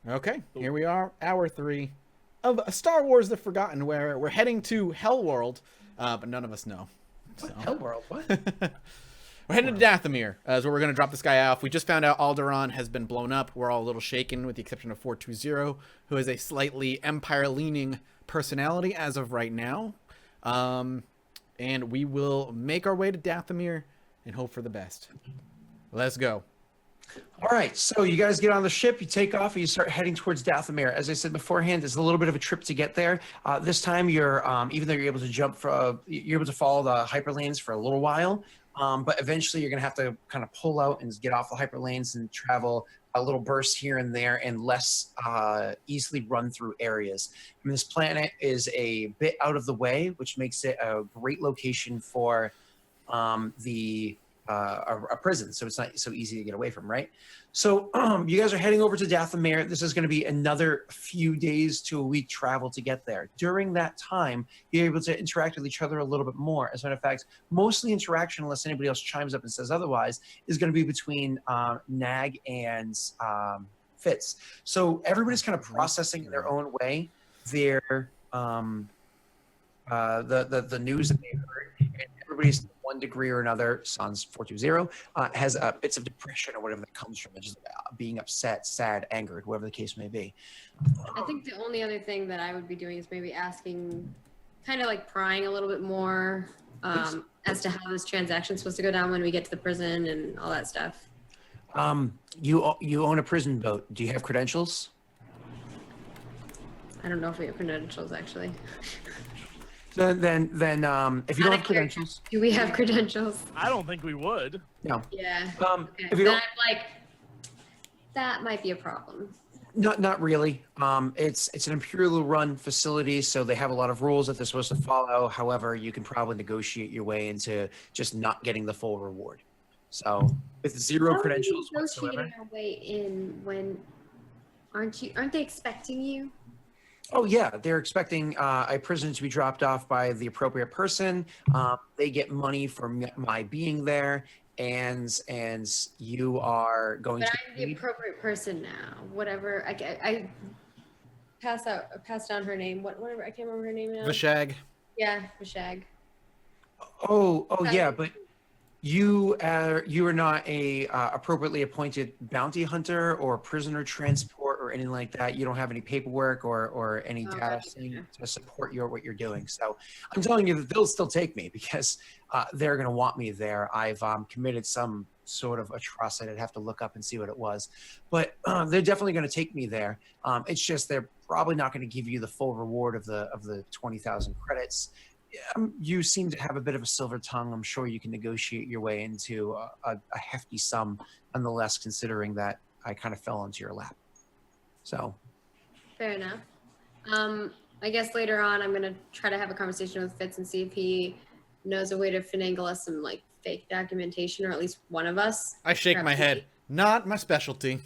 Okay, here we are, hour 3 of Star Wars: The Forgotten, where we're heading to Hellworld, but none of us know. So. What? Hellworld? What? We're heading to Datamir, is where we're going to drop this guy off. We just found out Alderaan has been blown up. We're all a little shaken, with the exception of 420, who is a slightly Empire-leaning personality as of right now. And we will make our way to Datamir and hope for the best. Let's go. All right, so you guys get on the ship, you take off, and you start heading towards Datamir. As I said beforehand, it's a little bit of a trip to get there. This time, you're even though you're able to you're able to follow the hyperlanes for a little while, but eventually you're going to have to kind of pull out and get off the hyperlanes and travel a little burst here and there in less easily run through areas. I mean, this planet is a bit out of the way, which makes it a great location for a prison, so it's not so easy to get away from, right? So you guys are heading over to Datamir. This is going to be another few days to a week travel to get there. During that time, you're able to interact with each other a little bit more. As a matter of fact, mostly interaction, unless anybody else chimes up and says otherwise, is going to be between Nag and Fitz. So everybody's kind of processing in their own way their the news that they heard, and everybody's to one degree or another, sans 420, has bits of depression or whatever that comes from it, just being upset, sad, angered, whatever the case may be. I think the only other thing that I would be doing is maybe asking, kind of like prying a little bit more as to how this transaction is supposed to go down when we get to the prison and all that stuff. You own a prison boat. Do you have credentials? I don't know if we have credentials, actually. Then if you don't have credentials, do we have credentials? I don't think we would. No. Yeah. Okay. If you don't, I'm like, that might be a problem. not really. It's an Imperial run facility, so they have a lot of rules that they're supposed to follow. However, you can probably negotiate your way into just not getting the full reward. So with zero credentials whatsoever. Negotiating our way in when aren't they expecting you? Oh yeah, they're expecting a prisoner to be dropped off by the appropriate person. They get money for my being there, and you are going but to. I'm the appropriate person now. Whatever. I passed down her name. Whatever. I can't remember her name now. Vashag. Yeah, Vashag. Oh yeah, but you are not a appropriately appointed bounty hunter or prisoner transport or anything like that. You don't have any paperwork or any data to support what you're doing. So I'm telling you that they'll still take me because they're going to want me there. I've committed some sort of atrocity. I'd have to look up and see what it was, but they're definitely going to take me there. It's just they're probably not going to give you the full reward of the 20,000 credits. You seem to have a bit of a silver tongue. I'm sure you can negotiate your way into a hefty sum, nonetheless, considering that I kind of fell into your lap. So. Fair enough. I guess later on, I'm going to try to have a conversation with Fitz and see if he knows a way to finagle us some like fake documentation, or at least one of us. I shake my head. Not my specialty.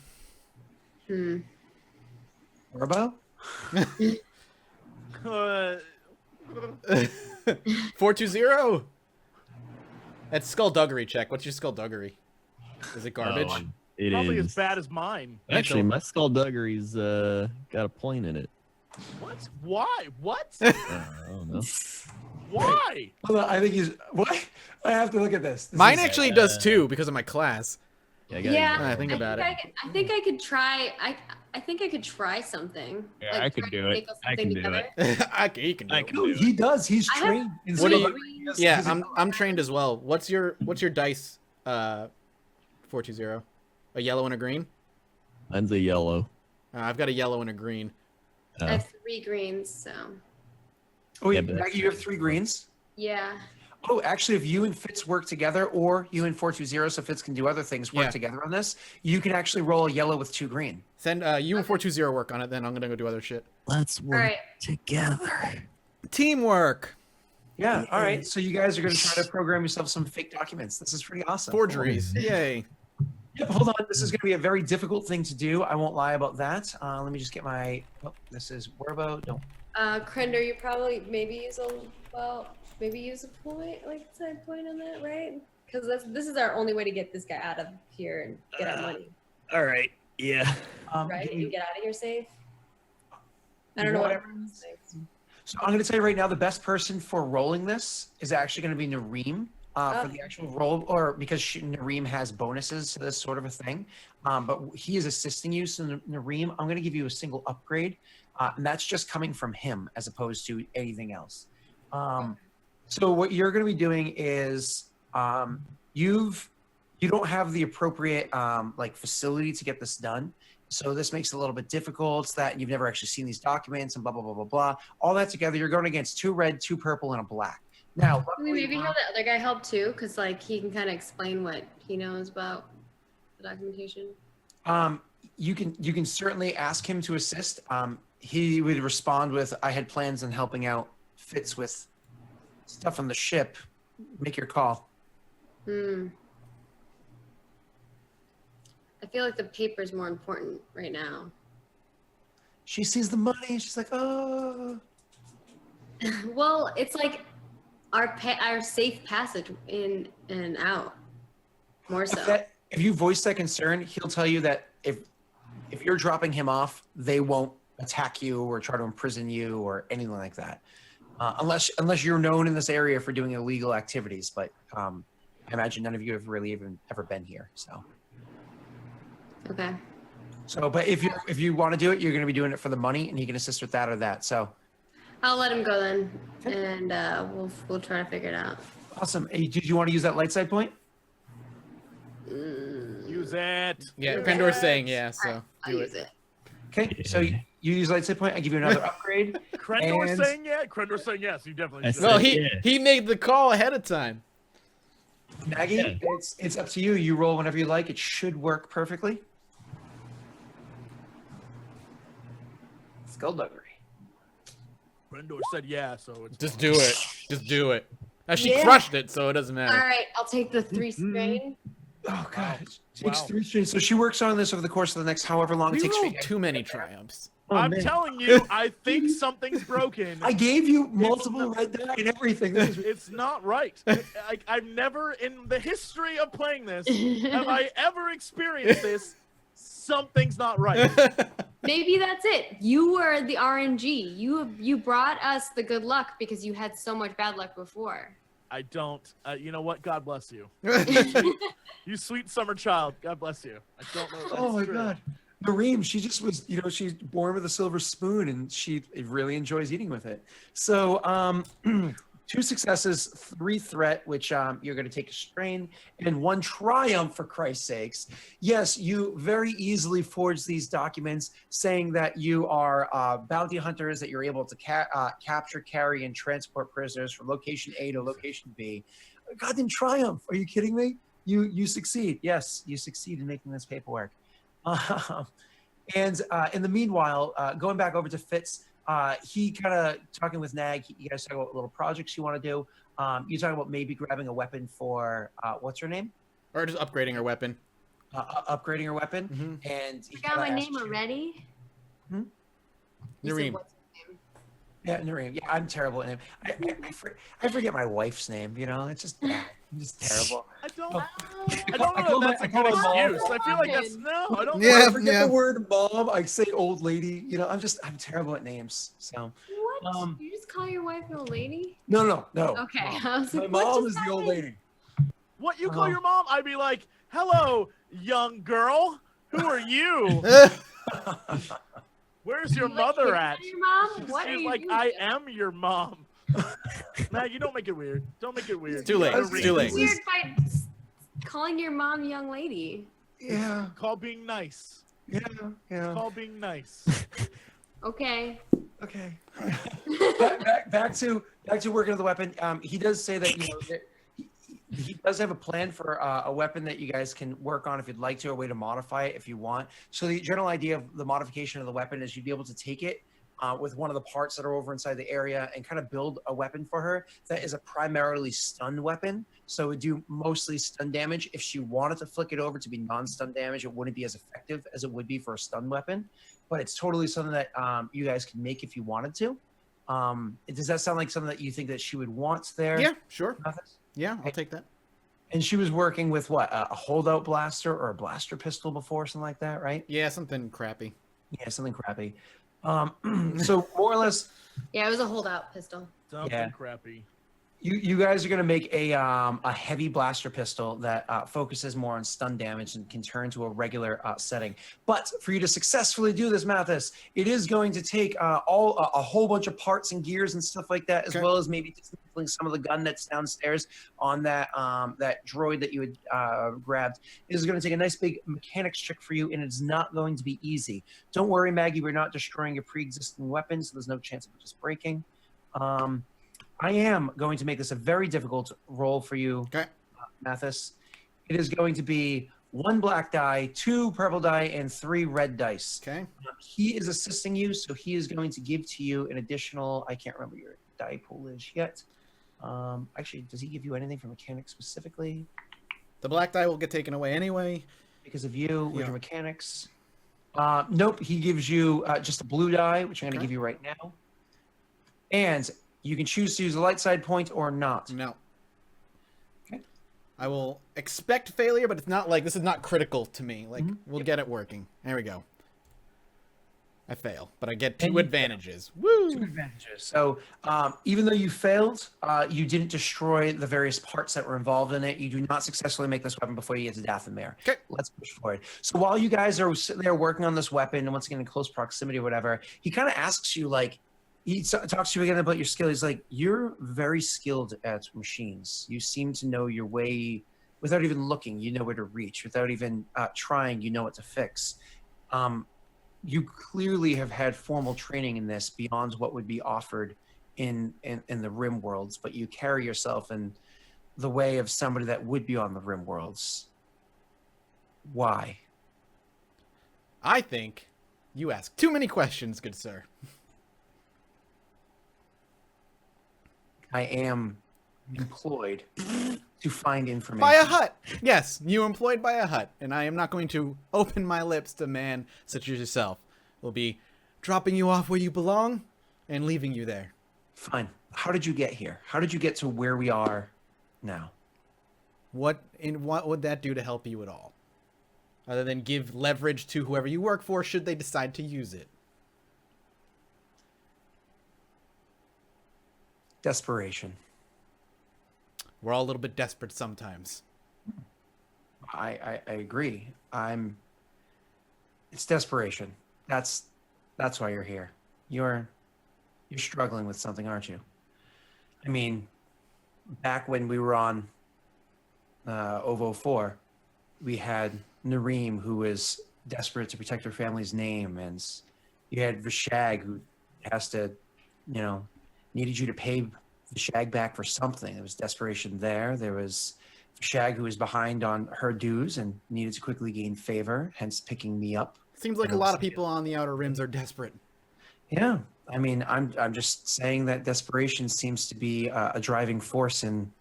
Orbo? 420. That's skullduggery check. What's your skullduggery? Is it garbage? It probably as bad as mine. Actually, my skullduggery's got a plane in it. What? Why? What? I don't know. Why? Hold on, I think he's what? I have to look at this. Mine actually does too because of my class. Yeah, I think about it. I think I could try. I think I could try something. Yeah, like, I could do it. I can do it. He can do it. No, he does. He's trained. What do you? Yeah, I'm trained as well. What's your dice? 420. A yellow and a green. Mine's a yellow. I've got a yellow and a green. I have 3 greens, so. Oh, yeah, Yeah, Maggie, you have 3 greens? Yeah. Oh, actually, if you and Fitz work together, or you and 420, so Fitz can do other things, work together on this, you can actually roll a yellow with 2 green. Send you and 420 work on it, then I'm going to go do other shit. Let's work together. Teamwork. Yeah, all right. So you guys are going to try to program yourself some fake documents. This is pretty awesome. Forgeries. Yay. Yep, hold on. This is going to be a very difficult thing to do. I won't lie about that. Let me just get my... Oh, this is Werbo. Don't... Krender, you probably maybe use a point, like side point on that, right? Because this is our only way to get this guy out of here and get our money. All right. Yeah. Right? give You me- get out of here safe. I don't know what everyone's saying. So I'm going to tell you right now, the best person for rolling this is actually going to be Nareem for the actual roll, or because Nareem has bonuses to this sort of a thing. But he is assisting you. So Nareem, I'm going to give you a single upgrade, and that's just coming from him as opposed to anything else. So what you're going to be doing is you don't have the appropriate like facility to get this done. So this makes it a little bit difficult that you've never actually seen these documents and blah, blah, blah, blah, blah. All that together, you're going against 2 red, 2 purple, and a black. Now, Can we maybe have the other guy help too? Because like he can kind of explain what he knows about the documentation. you can certainly ask him to assist. He would respond with, I had plans on helping out Fitz with stuff on the ship. Make your call. I feel like the paper's more important right now. She sees the money. She's like, oh. Well, it's like our safe passage in and out. More so. If you voice that concern, he'll tell you that if you're dropping him off, they won't attack you or try to imprison you or anything like that, unless you're known in this area for doing illegal activities. But I imagine none of you have really even ever been here. So. Okay. So, but if you want to do it, you're going to be doing it for the money, and he can assist with that or that. So. I'll let him go then, and we'll try to figure it out. Awesome. Hey, did you want to use that light side point? Use it. Yeah, Use Pendor's it. saying yeah, so I'll do use it. it. Okay, so you use light side point. I give you another upgrade. Crendor's And- saying yeah. Crendor's saying yes. You definitely should. Well, Yeah. he made the call ahead of time. Maggie, Yeah. it's up to you. You roll whenever you like. It should work perfectly. Skullduggery. Crendor said yeah, so it's Just do it. Just do it. Now she Yeah. crushed it, so it doesn't All matter. right, I'll take the 3 strain. Oh God, it takes Wow. 3 straight. So she works on this over the course of the next however long it We takes. for you rolled guys- too many triumphs. Oh, I'm man. telling you, I think something's broken. I gave you multiple red die and everything. This is- It's not right. I've never, in the history of playing this, have I ever experienced this. Something's not right. Maybe that's it. You were the RNG. You brought us the good luck because you had so much bad luck before. I don't. You know what? God bless you. You sweet summer child. God bless you. I don't know if that's Oh my true. God, Nareem, she just was, she's born with a silver spoon and she really enjoys eating with it. So 2 successes, 3 threat, which you're going to take a strain, and 1 triumph, for Christ's sakes. Yes, you very easily forge these documents saying that you are bounty hunters, that you're able to capture, carry, and transport prisoners from location A to location B. Goddamn triumph. Are you kidding me? You succeed. Yes, you succeed in making this paperwork. And in the meanwhile, going back over to Fitz, he kind of talking with Nag. You guys talk about little projects you want to do. You talk about maybe grabbing a weapon for what's her name? Or just upgrading her weapon. Upgrading her weapon. Mhm. And he You got my kinda name asks you- already? You said, Nareem. what's his name? Yeah, Nareem. Yeah, I'm terrible at name. I forget my wife's name. It's just bad. I'm just terrible. I don't. Oh. I don't know if that's a good excuse. I feel like that's no. I don't. Yeah. I forget the word mom. I say old lady. I'm terrible at names. So What? You just call your wife an old lady? no. Okay. Mom. I was My like, what mom just is the old happened? lady. What you call your mom? I'd be like, "Hello, young girl. Who are you? Where's your You mother like at?" your mom? What are She's you like, doing? "I am your mom." You don't make it weird. Don't make it weird. Too late. You gotta It's read too this. late. Weird by calling your mom young lady. Yeah. Call being nice. Yeah. Call being nice. Okay. Okay. back to working on the weapon. He does say that that he does have a plan for a weapon that you guys can work on if you'd like to, or a way to modify it if you want. So the general idea of the modification of the weapon is you'd be able to take it with one of the parts that are over inside the area and kind of build a weapon for her that is a primarily stun weapon. So it would do mostly stun damage. If she wanted to flick it over to be non-stun damage, it wouldn't be as effective as it would be for a stun weapon. But it's totally something that you guys can make if you wanted to. Does that sound like something that you think that she would want there? Yeah, sure. Mathis? Yeah, I'll take that. And she was working with what? A holdout blaster or a blaster pistol before, something like that, right? Yeah, something crappy. Yeah, something crappy. So more or less, Yeah, it was a holdout pistol. Something Yeah. crappy. you guys are going to make a heavy blaster pistol that focuses more on stun damage and can turn to a regular setting. But for you to successfully do this, Mathis, it is going to take a whole bunch of parts and gears and stuff like that, as Okay. well as maybe dismantling some of the gun that's downstairs on that that droid that you had grabbed. It is going to take a nice big mechanics check for you, and it's not going to be easy. Don't worry, Maggie, we're not destroying your pre-existing weapons, so there's no chance of it just breaking. I am going to make this a very difficult roll for you, Okay. Mathis. It is going to be 1 black die, 2 purple die, and 3 red dice. Okay. He is assisting you, so he is going to give to you an additional, I can't remember your die pool is yet. Actually, does he give you anything for mechanics specifically? The black die will get taken away anyway. Because of you, with Yeah. your mechanics? Nope, he gives you just a blue die, which I'm going to Okay. give you right now. And you can choose to use a light side point or not. No. Okay. I will expect failure, but it's not like this is not critical to me. Like we'll get it working. There we go. I fail, but I get And 2 you advantages. Woo! 2 advantages. So even though you failed, you didn't destroy the various parts that were involved in it. You do not successfully make this weapon before you get to Datamir. Okay. Let's push forward. So while you guys are sitting there working on this weapon, and once again in close proximity or whatever, he kind of asks you, like, he talks to you again about your skill. He's like, you're very skilled at machines. You seem to know your way without even looking. You know where to reach. Without even trying, you know what to fix. You clearly have had formal training in this beyond what would be offered in the Rim worlds, but you carry yourself in the way of somebody that would be on the Rim worlds. Why? I think you ask too many questions, good sir. I am employed to find information. By a hut. Yes, you employed by a hut, and I am not going to open my lips to man such as yourself. We'll be dropping you off where you belong and leaving you there. Fine. How did you get here? How did you get to where we are now? What would that do to help you at all? Other than give leverage to whoever you work for should they decide to use it. Desperation. We're all a little bit desperate sometimes. I agree. It's desperation. That's why you're here. You're struggling with something, aren't you? I mean, back when we were on OVO 4, we had Nareem, who was desperate to protect her family's name, and you had Vishag, who has to, needed you to pay Vishag back for something. There was desperation there. There was Vishag, who was behind on her dues and needed to quickly gain favor, hence picking me up. Seems like a lot of people on the Outer Rims are desperate. Yeah, I mean, I'm just saying that desperation seems to be a driving force in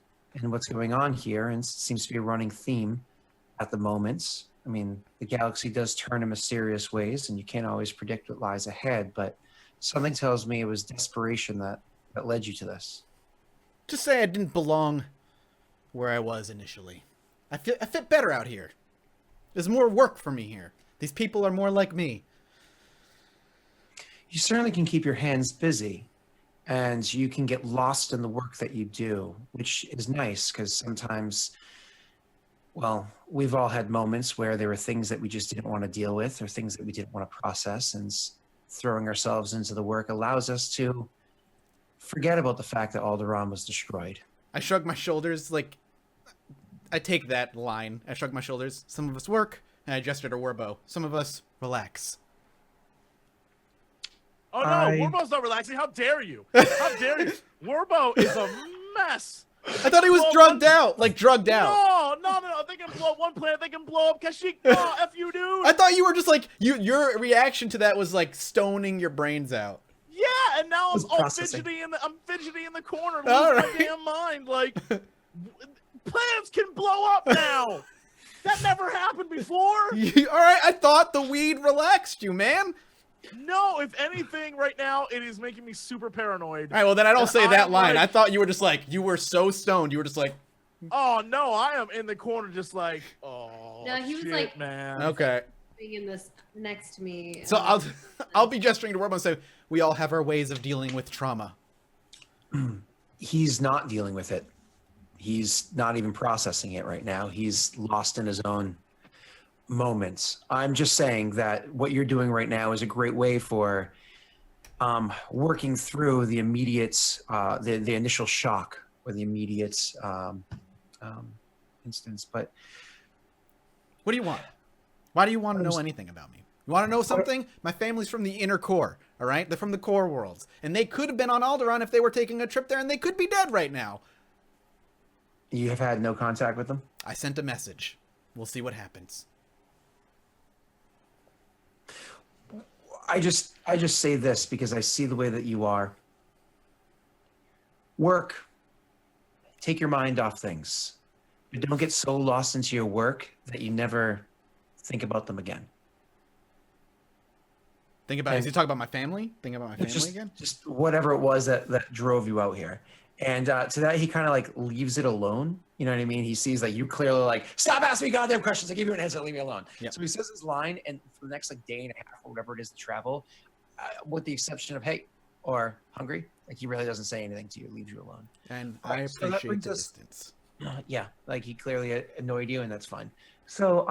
what's going on here, and seems to be a running theme at the moment. I mean, the galaxy does turn in mysterious ways, and you can't always predict what lies ahead, but something tells me it was desperation that led you to this. Just say I didn't belong where I was initially. I fit better out here. There's more work for me here. These people are more like me. You certainly can keep your hands busy, and you can get lost in the work that you do, which is nice because sometimes, well, we've all had moments where there were things that we just didn't want to deal with or things that we didn't want to process, and throwing ourselves into the work allows us to forget about the fact that Alderaan was destroyed. I shrug my shoulders, like, I take that line. I shrug my shoulders. Some of us work, and I gesture to Warbo. Some of us relax. Oh no, I- Warbo's not relaxing. How dare you? How dare you? Warbo is a mess. I thought he was Well, drugged out. Like, drugged out. No. They can blow up one planet. They can blow up Kashyyyk. No, F you, dude. I thought you were just like, your reaction to that was like stoning your brains out. Yeah, and now I'm Was all processing. I'm fidgety in the corner, All losing right. my damn mind. Like, planets can blow up now. That never happened before. All right, I thought the weed relaxed you, man. No, if anything, right now it is making me super paranoid. All right, well then I don't And say that I'm line. like- I thought you were just like, you were so stoned. You were just like, Oh no, I am in the corner just like, oh No, he was shit, like- man. Okay. Being in this next to me. So I'll be gesturing to Worbo and say, we all have our ways of dealing with trauma. He's not dealing with it. He's not even processing it right now. He's lost in his own moments. I'm just saying that what you're doing right now is a great way for working through the immediate, the initial shock or the immediate instance. But What do you want? Why do you want to know anything about me? You want to know something? My family's from the inner core, all right? They're from the core worlds. And they could have been on Alderaan if they were taking a trip there, and they could be dead right now. you have had no contact with them? I sent a message. We'll see what happens. I just say this because I see the way that you are. Work. Take your mind off things. But don't get so lost into your work that you never think about them again. Think about, is he talking about my family? Think about my family again? Just whatever it was that drove you out here. And to that, he kind of like leaves it alone. You know what I mean? He sees like you clearly like, stop asking me goddamn questions. I give you an answer. Leave me alone. Yep. So he says his line, and for the next like day and a half or whatever it is to travel, with the exception of hey or hungry, like he really doesn't say anything to you. Leaves you alone. And Right, I so that appreciate brings the us- distance. Yeah, like he clearly annoyed you, and that's fine. So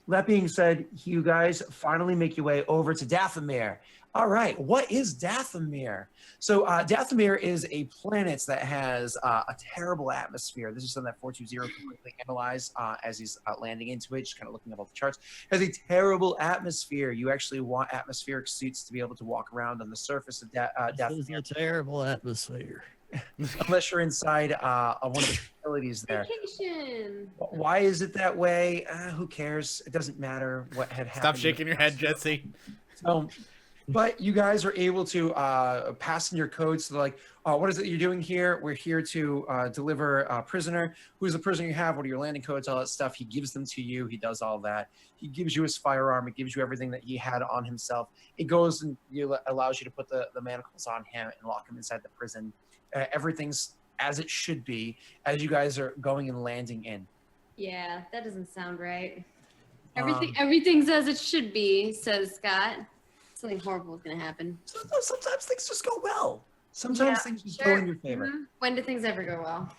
that being said, you guys finally make your way over to Datamir. All right, what is Datamir? So Datamir is a planet that has a terrible atmosphere. This is something that 420 can quickly analyze as he's landing into it, just kind of looking up all the charts. It has a terrible atmosphere. You actually want atmospheric suits to be able to walk around on the surface of This is Datamir, a terrible atmosphere. unless you're inside one of the facilities there. Vacation. Why is it that way? Who cares? It doesn't matter what had happened. Stop shaking your head, Jesse. So, but you guys are able to pass in your codes. So like, what is it you're doing here? We're here to deliver a prisoner. Who's the prisoner you have? What are your landing codes? All that stuff. He gives them to you. He does all that. He gives you his firearm. It gives you everything that he had on himself. It goes and allows you to put the manacles on him and lock him inside the prison. Everything's as it should be as you guys are going and landing in. Yeah, that doesn't sound right. Um, Everything's as it should be, says Scott. Something horrible is gonna happen. Sometimes things just go well. Sometimes things just go in your favor. Mhm. When do things ever go well?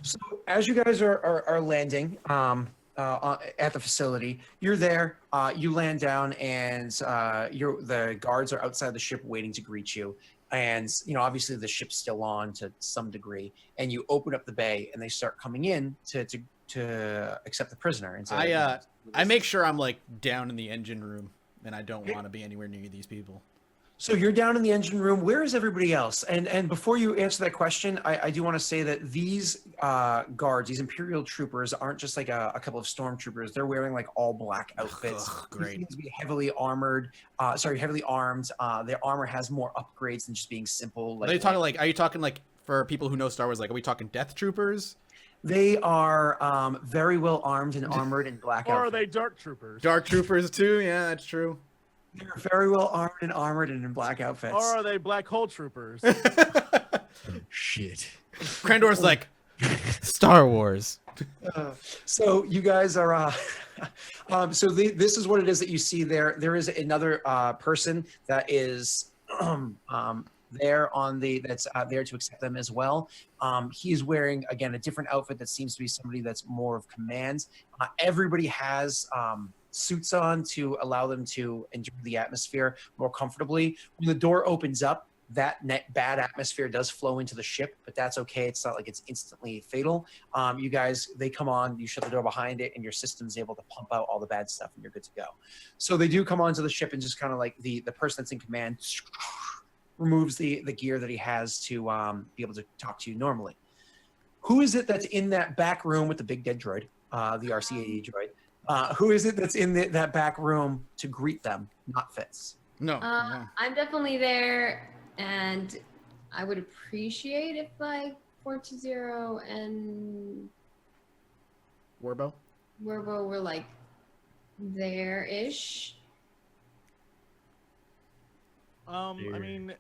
So as you guys are landing at the facility, you're there. You land down, and the guards are outside the ship waiting to greet you. And obviously the ship's still on to some degree. And you open up the bay, and they start coming in to accept the prisoner. And so I make sure I'm like down in the engine room, and I don't want to be anywhere near these people. So you're down in the engine room. Where is everybody else? And before you answer that question, I do want to say that these guards, these Imperial troopers, aren't just like a couple of stormtroopers. They're wearing like all black outfits. Ugh, great. They seem to be heavily armed. Their armor has more upgrades than just being simple. Are you talking like for people who know Star Wars? Like, are we talking Death Troopers? They are very well armed and armored in black Or are outfits. they dark troopers? Dark Troopers too? Yeah, that's true. They're very well armed and armored and in black outfits. Or are they black hole troopers? Shit. Krandor's like Star Wars. So you guys are this is what it is that you see there. There is another person that is there on that's there to accept them as well. He's wearing again a different outfit that seems to be somebody that's more of command. Everybody has suits on to allow them to enjoy the atmosphere more comfortably. When the door opens up, that bad atmosphere does flow into the ship, but that's okay. It's not like it's instantly fatal. You guys, they come on, you shut the door behind it, and your system's able to pump out all the bad stuff, and you're good to go. So they do come onto the ship, and just kind of like the person that's in command removes the gear that he has to be able to talk to you normally. Who is it that's in that back room with the big dead droid, the RC-80 droid? Who is it that's in that back room to greet them? Not Fitz. No. I'm definitely there, and I would appreciate if like 420 and Warbo? Werbo were like there-ish. I mean,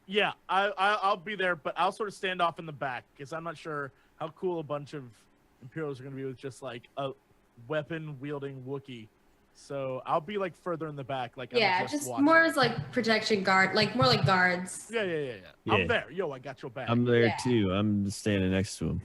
yeah, I'll be there, but I'll sort of stand off in the back because I'm not sure how cool a bunch of Imperials are going to be with just like a weapon-wielding Wookiee. So I'll be like further in the back, like Yeah, I'm just watching. more as like protection guard, like more like guards. Yeah. Yeah. I'm there. Yo, I got your back. I'm there Yeah. too. I'm standing next to him.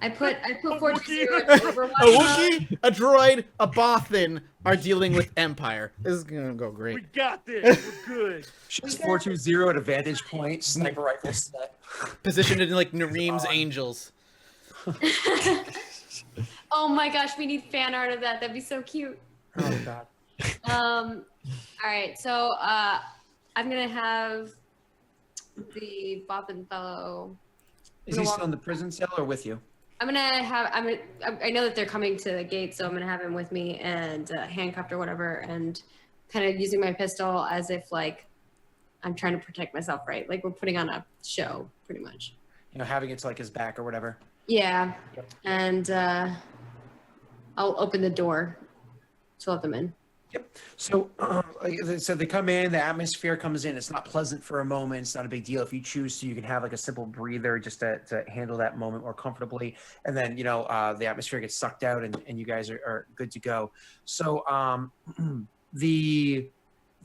I put Wookiee. 420 in A Overwatch. Wookiee, a droid, a Bothan are dealing with Empire. This is gonna go We great. got this. We're good. She's 420 at a vantage point, sniper rifle set. Positioned in like Nareem's Angels. Oh my gosh, we need fan art of that. That'd be so cute. Oh god. All right, so I'm gonna have the Boffin fellow. Is he still in the prison cell or with you? I know that they're coming to the gate, so I'm gonna have him with me and handcuffed or whatever, and kind of using my pistol as if like I'm trying to protect myself, right? Like we're putting on a show, pretty much. You know, having it to like his back or whatever. Yeah, Yep. and I'll open the door to let them in. Yep. So, like I said, they come in, the atmosphere comes in. It's not pleasant for a moment. It's not a big deal. If you choose to, you can have like a simple breather just to handle that moment more comfortably. And then, you know, the atmosphere gets sucked out and you guys are good to go. So they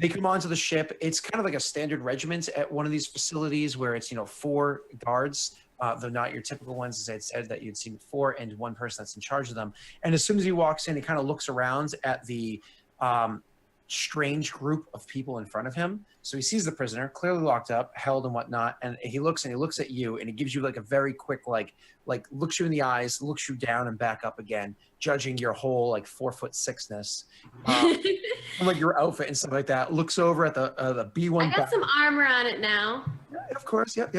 come onto the ship. It's kind of like a standard regiment at one of these facilities where it's, you know, 4 guards. Though not your typical ones, as I had said, that you'd seen before, and 1 person that's in charge of them. And as soon as he walks in, he kind of looks around at the strange group of people in front of him. So he sees the prisoner clearly locked up, held and whatnot, and he looks at you, and he gives you like a very quick like looks you in the eyes, looks you down and back up again, judging your whole like 4'6"ness, like your outfit and stuff like that. Looks over at the B1. I got some armor on it now. Of course, yep.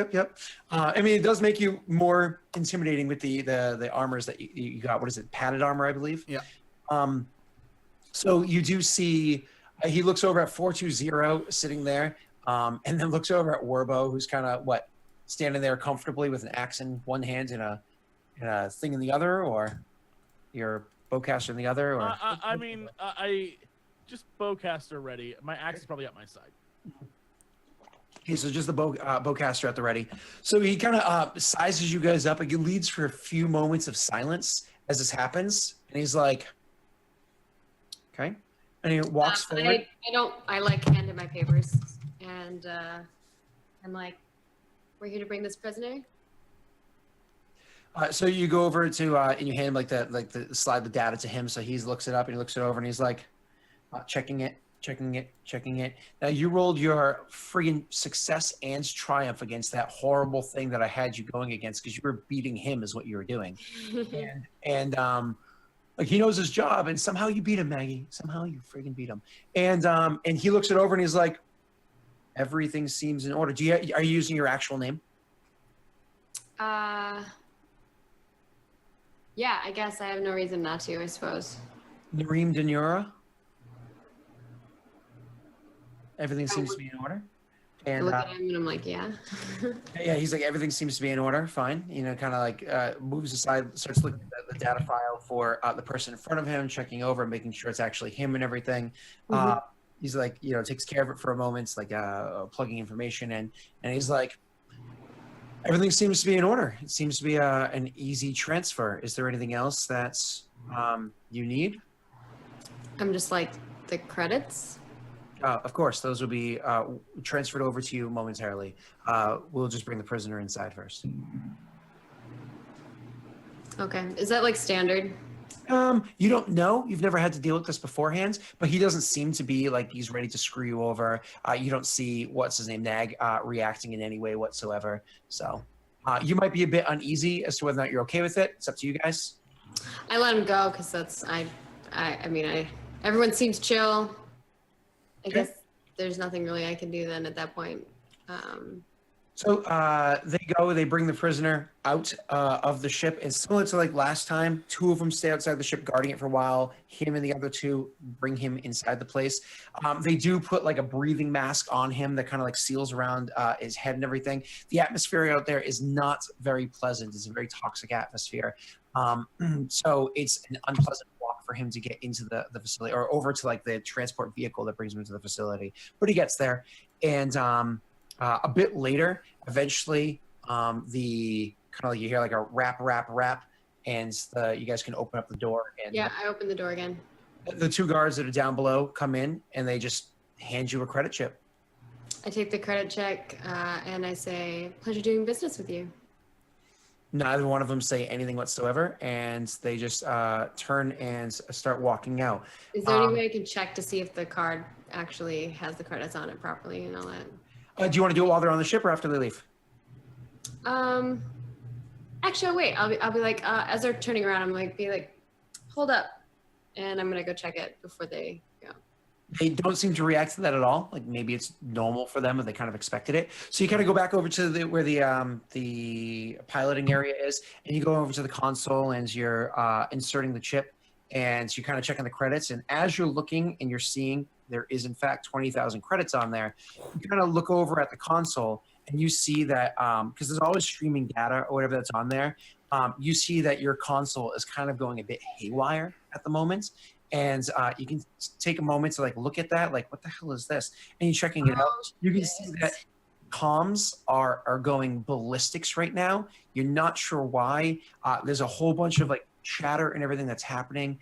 I mean, it does make you more intimidating with the armors that you got. What is it, padded armor, I believe? Yeah. So you do see, he looks over at 420 sitting there, and then looks over at Warbo, who's kind of standing there comfortably with an axe in one hand and a thing in the other, or your bowcaster in the other, or I mean, I just bowcaster ready. My axe is probably at my side. Okay, so just the bowcaster at the ready. So he kind of sizes you guys up. It leads for a few moments of silence as this happens, and he's like, "Okay," and he walks forward. I like hand him my papers, and I'm like, "We're here to bring this prisoner." So you go over to and you hand him like the slide the data to him. So he looks it up and he looks it over and he's like, checking it. Now you rolled your friggin' success and triumph against that horrible thing that I had you going against, because you were beating him is what you were doing. and like he knows his job, and somehow you beat him, Maggie. Somehow you friggin' beat him. And he looks it over and he's like, everything seems in order. Are you using your actual name? Yeah, I guess I have no reason not to, I suppose. Nareem Denura. Everything seems to be in order. I And look at him and I'm like, yeah. yeah, he's like, everything seems to be in order. Fine. You know, kind of like moves aside, starts looking at the data file for the person in front of him, checking over, making sure it's actually him and everything. Mhm. He's like, you know, takes care of it for a moment, like plugging information in. And he's like, everything seems to be in order. It seems to be an easy transfer. Is there anything else that's you need? I'm just like, the credits? Of course, those will be transferred over to you momentarily. We'll just bring the prisoner inside first. Okay. Is that like standard? You don't know. You've never had to deal with this beforehand, but he doesn't seem to be like he's ready to screw you over. You don't see, what's his name, Nag, reacting in any way whatsoever. So you might be a bit uneasy as to whether or not you're okay with it. It's up to you guys. I let him go because that's, everyone seems chill. I Okay. guess there's nothing really I can do then at that point. So they bring the prisoner out of the ship. It's similar to like last time. 2 of them stay outside the ship guarding it for a while. Him and the other 2 bring him inside the place. They do put like a breathing mask on him that kind of like seals around his head and everything. The atmosphere out there is not very pleasant. It's a very toxic atmosphere. So it's an unpleasant walk for him to get into the facility, or over to like the transport vehicle that brings him into the facility. But he gets there, and a bit later, eventually, the kind of like you hear like a rap, and you guys can open up the door. And Yeah, I open the door again. the 2 guards that are down below come in, and they just hand you a credit chip. I take the credit check and I say, pleasure doing business with you. Neither one of them say anything whatsoever, and they just turn and start walking out. Is there any way I can check to see if the card actually has the credits on it properly and all that? Do you want to do it while they're on the ship or after they leave? Actually, I'll wait. I'll be like, as they're turning around, I'm like, hold up. And I'm going to go check it before they go. They don't seem to react to that at all. Like maybe it's normal for them, or they kind of expected it. So you kind of go back over to where the piloting area is, and you go over to the console, and you're inserting the chip, and you're kind of checking the credits. And as you're looking and you're seeing there is in fact 20,000 credits on there, you kind of look over at the console, and you see that because there's always streaming data or whatever that's on there. You see that your console is kind of going a bit haywire at the moment. And you can take a moment to like look at that, like what the hell is this? And you're checking it out. You can see that comms are going ballistics right now. You're not sure why. There's a whole bunch of like chatter and everything that's happening.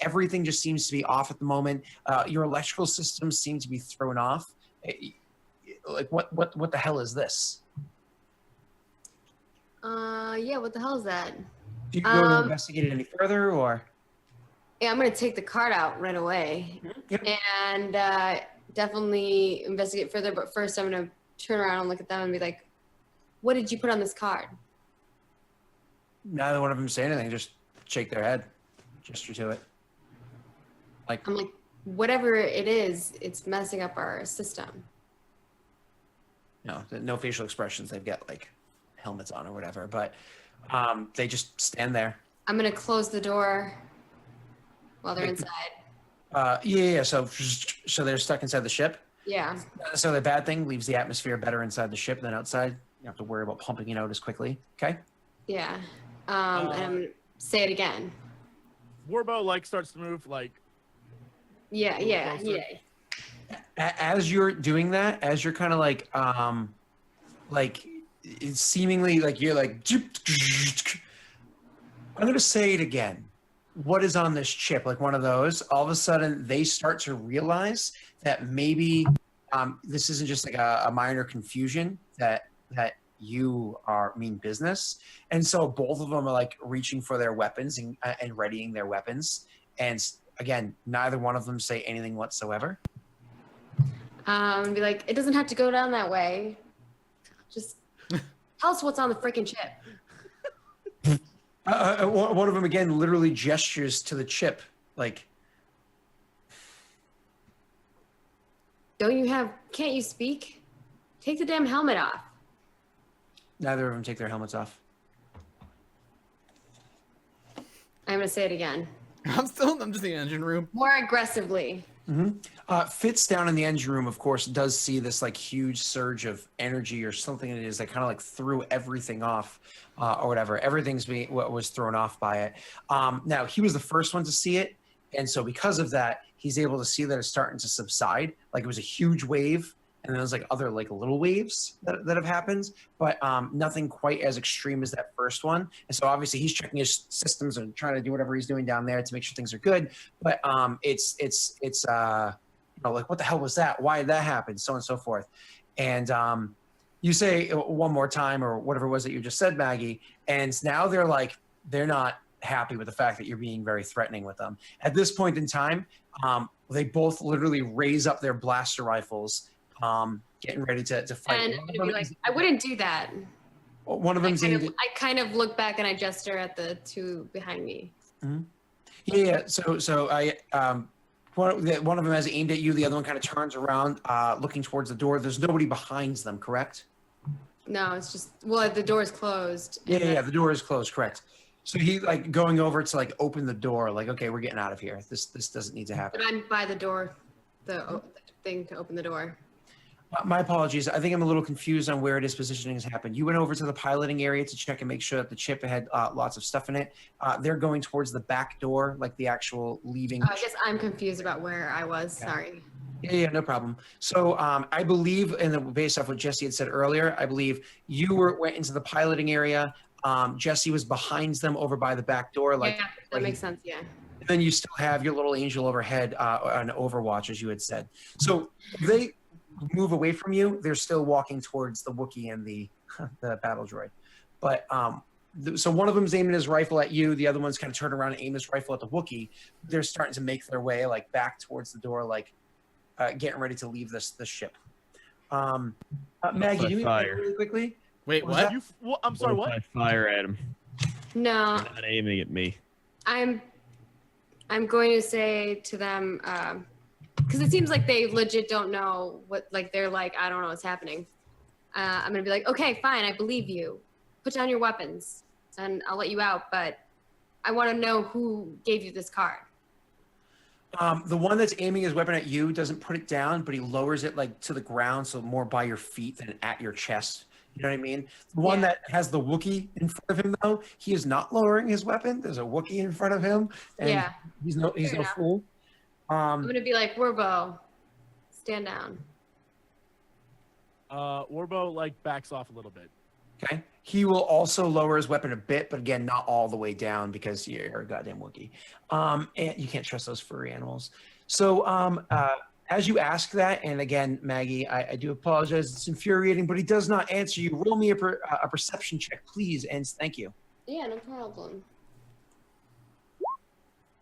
Everything just seems to be off at the moment. Your electrical systems seem to be thrown off. Like what the hell is this? Yeah, what the hell is that? Do you go to investigate it any further, or? Yeah, I'm going to take the card out right away. Yep. And definitely investigate further. But first, I'm going to turn around and look at them and be like, what did you put on this card? Neither one of them say anything, just shake their head, gesture to it. Like, I'm like, whatever it is, it's messing up our system. no facial expressions. They've got like helmets on or whatever, but they just stand there. I'm going to close the door while they're inside. Yeah. So they're stuck inside the ship. Yeah. So the bad thing leaves the atmosphere better inside the ship than outside. You don't have to worry about pumping it out as quickly. Okay. Yeah. And I'm gonna say it again. Warbo like starts to move like. Yeah. As you're doing that, as you're kind of like it's seemingly like you're like, I'm going to say it again. What is on this chip? Like one of those, all of a sudden they start to realize that maybe this isn't just like a minor confusion, that you mean business. And so both of them are like reaching for their weapons and readying their weapons. And again, neither one of them say anything whatsoever. Be like, it doesn't have to go down that way. Just tell us what's on the freaking chip. One of them again literally gestures to the chip, like, can't you speak? Take the damn helmet off. neither of them take their helmets off. I'm gonna say it again. I'm just in the engine room. More aggressively. Fitz down in the engine room, of course, does see this like huge surge of energy or something it is that kind of like threw everything off or whatever. Everything's was thrown off by it. Now, he was the first one to see it. And so because of that, he's able to see that it's starting to subside. Like it was a huge wave. And then there's like other like little waves that have happened, but nothing quite as extreme as that first one. And so obviously he's checking his systems and trying to do whatever he's doing down there to make sure things are good. But it's like, what the hell was that? Why did that happen? So on and so forth. And you say one more time or whatever it was that you just said, Maggie. And now they're not happy with the fact that you're being very threatening with them. At this point in time, they both literally raise up their blaster rifles, getting ready to fight. And I'd be like, I wouldn't do that. One of them's I kind of look back and I gesture at the two behind me. Mm-hmm. Yeah. So I one of them has aimed at you. The other one kind of turns around, looking towards the door. There's nobody behind them, correct? No, it's just the door is closed. Yeah. The door is closed, correct. So he like going over to like open the door, like, okay, we're getting out of here. This doesn't need to happen. But I'm by the door, the thing to open the door. My apologies. I think I'm a little confused on where it is positioning has happened. You went over to the piloting area to check and make sure that the chip had lots of stuff in it. They're going towards the back door, like the actual leaving. I guess I'm confused about where I was. Yeah. Sorry. Yeah, no problem. So I believe, based off what Jesse had said earlier, I believe you went into the piloting area. Jesse was behind them over by the back door. Like, yeah, that makes sense. Yeah. and then you still have your little angel overhead on Overwatch, as you had said. So they move away from you. They're still walking towards the Wookiee and the battle droid. But so one of them's aiming his rifle at you. The other one's kind of turned around and aiming his rifle at the Wookiee. They're starting to make their way like back towards the door, like getting ready to leave this ship. Maggie, do you Fire. really quickly? Wait, What was what? that? I'm sorry, If what? I fire at him. No, They're not aiming at me. I'm going to say to them, because it seems like they legit don't know what, like they're like, I don't know what's happening. I'm gonna be like, okay, fine, I believe you. Put down your weapons, and I'll let you out. But I want to know who gave you this card. The one that's aiming his weapon at you doesn't put it down, but he lowers it like to the ground, so more by your feet than at your chest. You know what I mean? The one Yeah. that has the Wookiee in front of him, though, he is not lowering his weapon. There's a Wookiee in front of him, and Yeah. he's no Fair enough. fool. I'm gonna be like, Werbo, stand down. Warbo like backs off a little bit. Okay. He will also lower his weapon a bit, but again, not all the way down because you're a goddamn Wookiee. And you can't trust those furry animals. So as you ask that, and again, Maggie, I do apologize. It's infuriating, but he does not answer you. Roll me a perception check, please, and thank you. Yeah, no problem.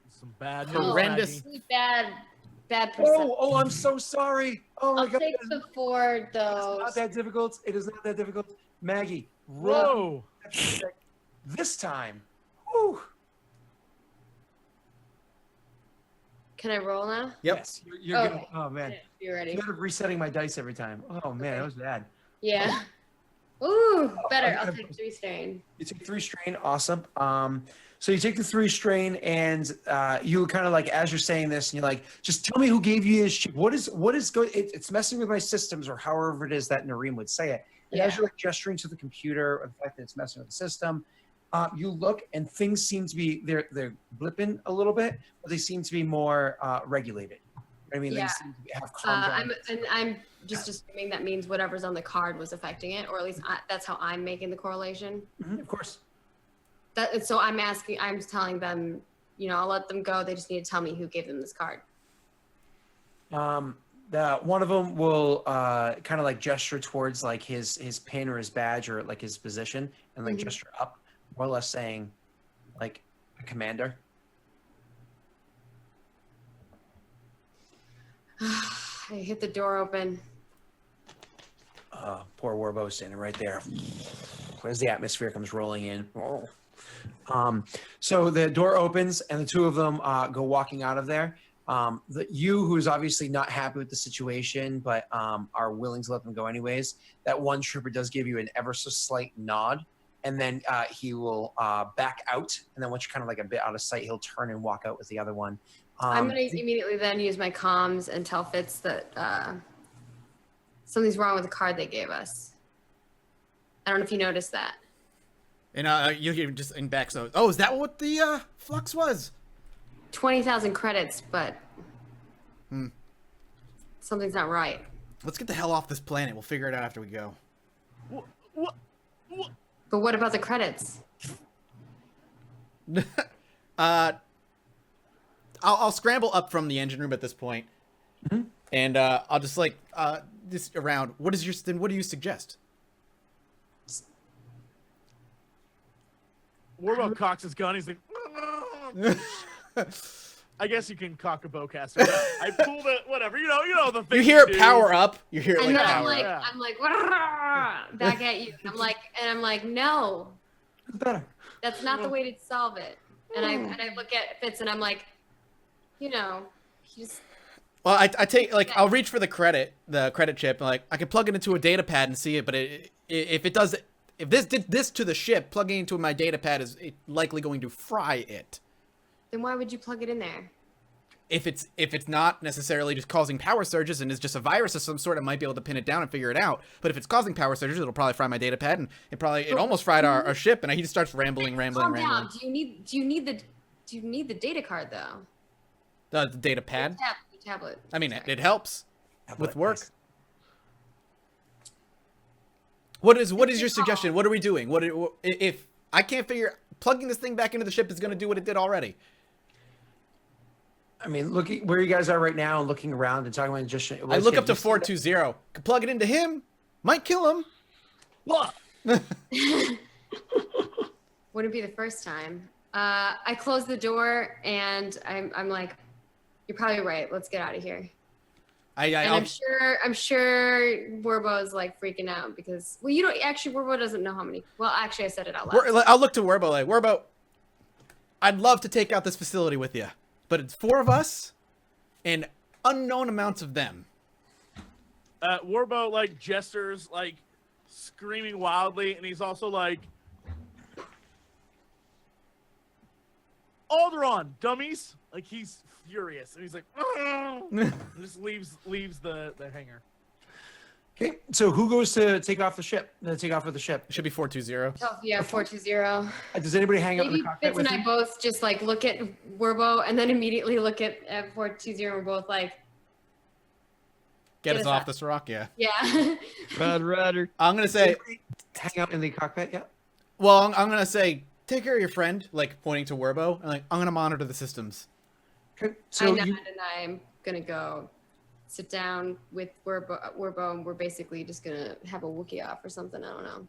Some bad news. Horrendous. Maggie. Really bad perception. Oh, I'm so sorry. Oh my I'll God. take before It's not those. that difficult. It is not that difficult. Maggie, roll Whoa. a perception check this time. Whew. Can I roll now? Yep. Yes, you're Oh. good. Oh man, You ready? instead of resetting my dice every time. Oh man, that was bad. Yeah. Ooh, better. I- I'll take 3 strain. You take 3 strain, awesome. So you take the 3 strain, and you kind of like, as you're saying this, and you're like, just tell me who gave you this chip. What is going? It's messing with my systems, or however it is that Nareem would say it. And as Yeah. you're like gesturing to the computer, of the fact that it's messing with the system, you look, and things seem to be they're blipping a little bit, but they seem to be more regulated. I mean, Yeah. they seem to have calm down. I'm just assuming that means whatever's on the card was affecting it, or at least that's how I'm making the correlation. Of course. So I'm telling them, I'll let them go. They just need to tell me who gave them this card. One of them will kind of like gesture towards like his pin or his badge or like his position, and like Mhm. gesture up, more or less saying like a commander. I hit the door open. Poor Warbo standing right there. As the atmosphere comes rolling in. So the door opens and the two of them go walking out of there. You, who's obviously not happy with the situation, but are willing to let them go anyways, that one trooper does give you an ever so slight nod, and then he will back out, and then once you're kind of like a bit out of sight, he'll turn and walk out with the other one. I'm going to immediately then use my comms and tell Fitz that something's wrong with the card they gave us. I don't know if you noticed that. And you can just in back notes. Oh, is that what the flux was? 20,000 credits, but something's not right. Let's get the hell off this planet. We'll figure it out after we go. What? But what about the credits? I'll scramble up from the engine room at this point, and I'll just like this around. What do you suggest? Warbo cocks his gun. He's like, I guess you can cock a bowcaster. I pulled it. Whatever. You know the thing. You hear it do. power up. You hear it And like then power up. Yeah. I'm like, "Warrrr," back at you. And I'm like, no, better. that's not the way to solve it. And I look at Fitz and I'm like, he's Well, I take like I'll reach for the credit chip. And, like I can plug it into a data pad and see it, but if this did this to the ship, plugging into my data pad is likely going to fry it. then why would you plug it in there? If it's not necessarily just causing power surges and is just a virus of some sort, it might be able to pin it down and figure it out. But if it's causing power surges, it'll probably fry my data pad, and it almost fried our ship. And he just starts rambling. Calm down. Do you need the data card though? The data pad. The tablet. I mean, Sorry. it helps. with work. Nice. What is your suggestion? What are we doing? If I can't figure plugging this thing back into the ship is going to do what it did already? I mean, looking where you guys are right now, looking around and talking about just. I look up to 420. Could plug it into him. Might kill him. What? Wouldn't be the first time. I close the door and I'm like, you're probably right. Let's get out of here. I'm sure Werbo's like freaking out because you don't actually Werbo doesn't know how many. Well, actually, I said it out loud. I'll look to Werbo like Werbo. I'd love to take out this facility with you, but it's 4 of us and unknown amounts of them. Werbo like gestures like screaming wildly, and he's also like, Alderaan, dummies! Like he's furious, and he's like, and just leaves the hangar. Okay, so who goes to take off the ship? Take off with the ship. It should be 420. Oh, yeah, 420. Does anybody hang out in the Maybe cockpit Fitz with and you? I both just like look at Werbo and then immediately look at 420 and we're both like, Get us off this rock, yeah. yeah. Roger. I'm gonna say, Hang out in the cockpit, yeah. well, I'm gonna say, take care of your friend, like pointing to Werbo, and like I'm gonna monitor the systems. Okay, I so nod you, and I'm gonna go sit down with Werbo and we're basically just gonna have a Wookiee off or something. I don't know.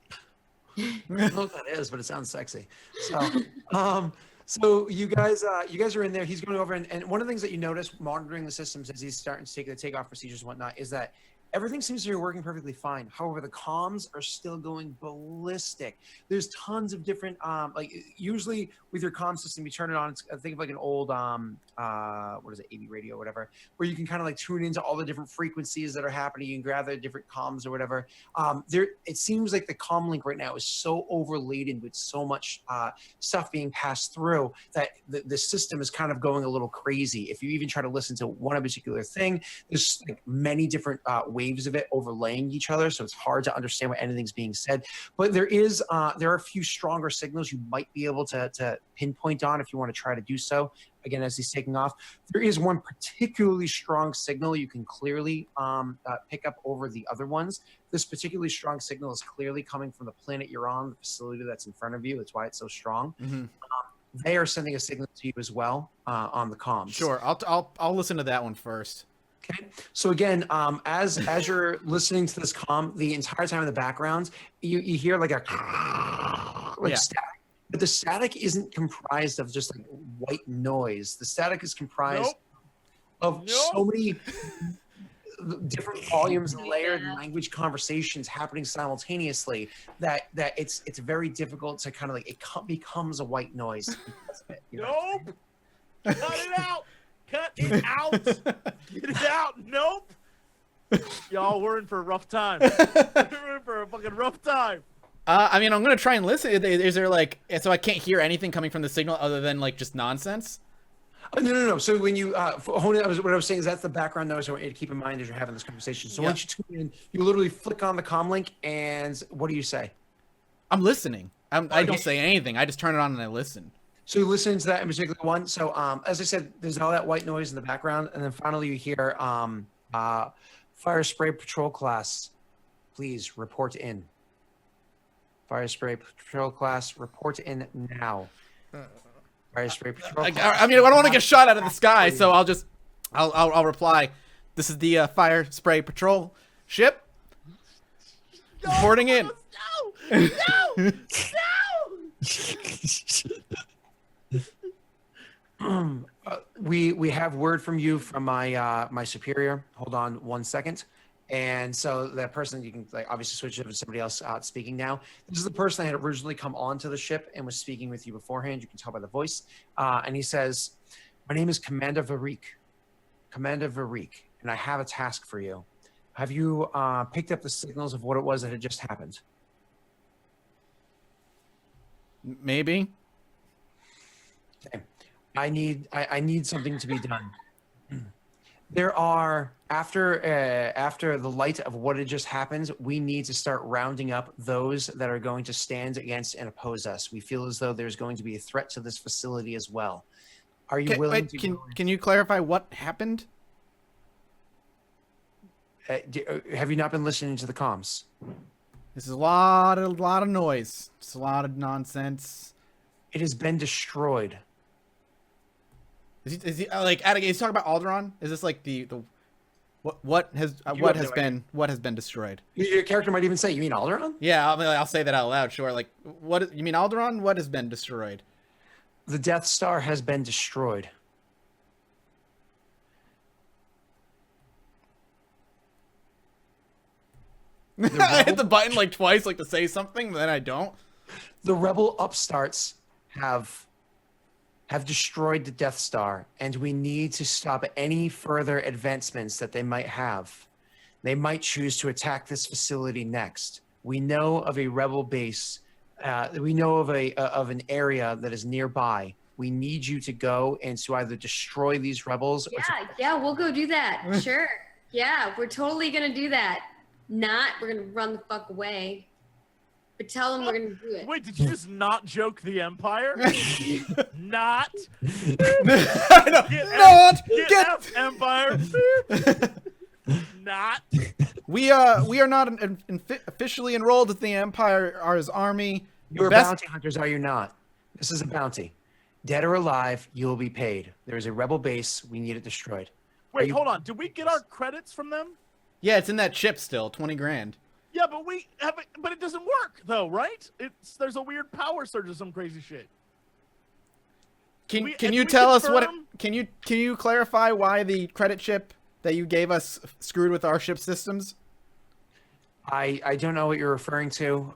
I don't know what that is, but it sounds sexy. So, so you guys are in there. He's going over, and one of the things that you notice monitoring the systems as he's starting to take the takeoff procedures and whatnot is that everything seems to be working perfectly fine. However, the comms are still going ballistic. There's tons of different, like usually with your comm system, you turn it on. It's, think of like an old, what is it, AB radio or whatever, where you can kind of like tune into all the different frequencies that are happening. You can grab the different comms or whatever. It seems like the comm link right now is so overladen with so much stuff being passed through that the system is kind of going a little crazy. If you even try to listen to one particular thing, there's like many different waves of it overlaying each other, so it's hard to understand what anything's being said. But there are a few stronger signals you might be able to pinpoint on if you want to try to do so. Again, as he's taking off, there is one particularly strong signal you can clearly pick up over the other ones. This particularly strong signal is clearly coming from the planet you're on, the facility that's in front of you. That's why it's so strong. Mm-hmm. They are sending a signal to you as well on the comms. Sure, I'll listen to that one first. Okay. So again, as you're listening to this comm, the entire time in the background, you hear like a Yeah. static. But the static isn't comprised of just like white noise. The static is comprised of so many different volumes and layered language conversations happening simultaneously that it's very difficult to kind of like, it becomes a white noise. Because of it, you know? Nope. Cut it out. Cut it out. Get it out. Nope. Y'all, we're in for a rough time. We're in for a fucking rough time. I mean, I'm gonna try and listen. Is there like, so I can't hear anything coming from the signal other than like just nonsense? Oh, no. So when you hone it, what I was saying is that's the background noise I want you to keep in mind as you're having this conversation. So once you tune in, you literally flick on the comm link, and what do you say? I'm listening. I don't say anything. I just turn it on and I listen. So you listen to that in particular one. So as I said, there's all that white noise in the background, and then finally you hear fire spray patrol class, please report in. Fire spray patrol class, report in now. Fire spray patrol class. I mean, I don't want to get shot out of the sky, so I'll reply. This is the fire spray patrol ship. Reporting in. No. We have word from you from my superior. Hold on 1 second. And so that person, you can like obviously switch it to somebody else speaking now. This is the person that had originally come onto the ship and was speaking with you beforehand. You can tell by the voice. And he says, "My name is Commander Varik. Commander Varik, and I have a task for you. Have you picked up the signals of what it was that had just happened?" Maybe. Okay. I need something to be done. There are after the light of what had just happened, we need to start rounding up those that are going to stand against and oppose us. We feel as though there's going to be a threat to this facility as well. Are you willing to? Can you clarify what happened? Have you not been listening to the comms? This is a lot of noise. It's a lot of nonsense. It has been destroyed. Is he like he's talking about Alderaan? Is this like the what has been destroyed? Your character might even say, "You mean Alderaan?" Yeah, I'll say that out loud. Sure. Like, what you mean, Alderaan? What has been destroyed? The Death Star has been destroyed. I hit the button like twice, like to say something, but then I don't. The rebel upstarts have destroyed the Death Star, and we need to stop any further advancements that they might have. They might choose to attack this facility next. We know of a rebel base. We know of an area that is nearby. We need you to go and to either destroy these rebels. Yeah, we'll go do that. Sure. Yeah, we're totally gonna do that. We're gonna run the fuck away. But tell them we're gonna do it. Wait, did you just not joke the Empire? Not. Get F, Empire. Not. We are not officially enrolled with the Empire's army. You're bounty hunters, are you not? This is a bounty. Dead or alive, you will be paid. There is a rebel base. We need it destroyed. Wait, hold on. Did we get our credits from them? Yeah, it's in that chip still. 20 grand. Yeah, but we have it, but it doesn't work though, right? There's a weird power surge or some crazy shit. Can you tell us what? Can you clarify why the credit chip that you gave us screwed with our ship systems? I don't know what you're referring to.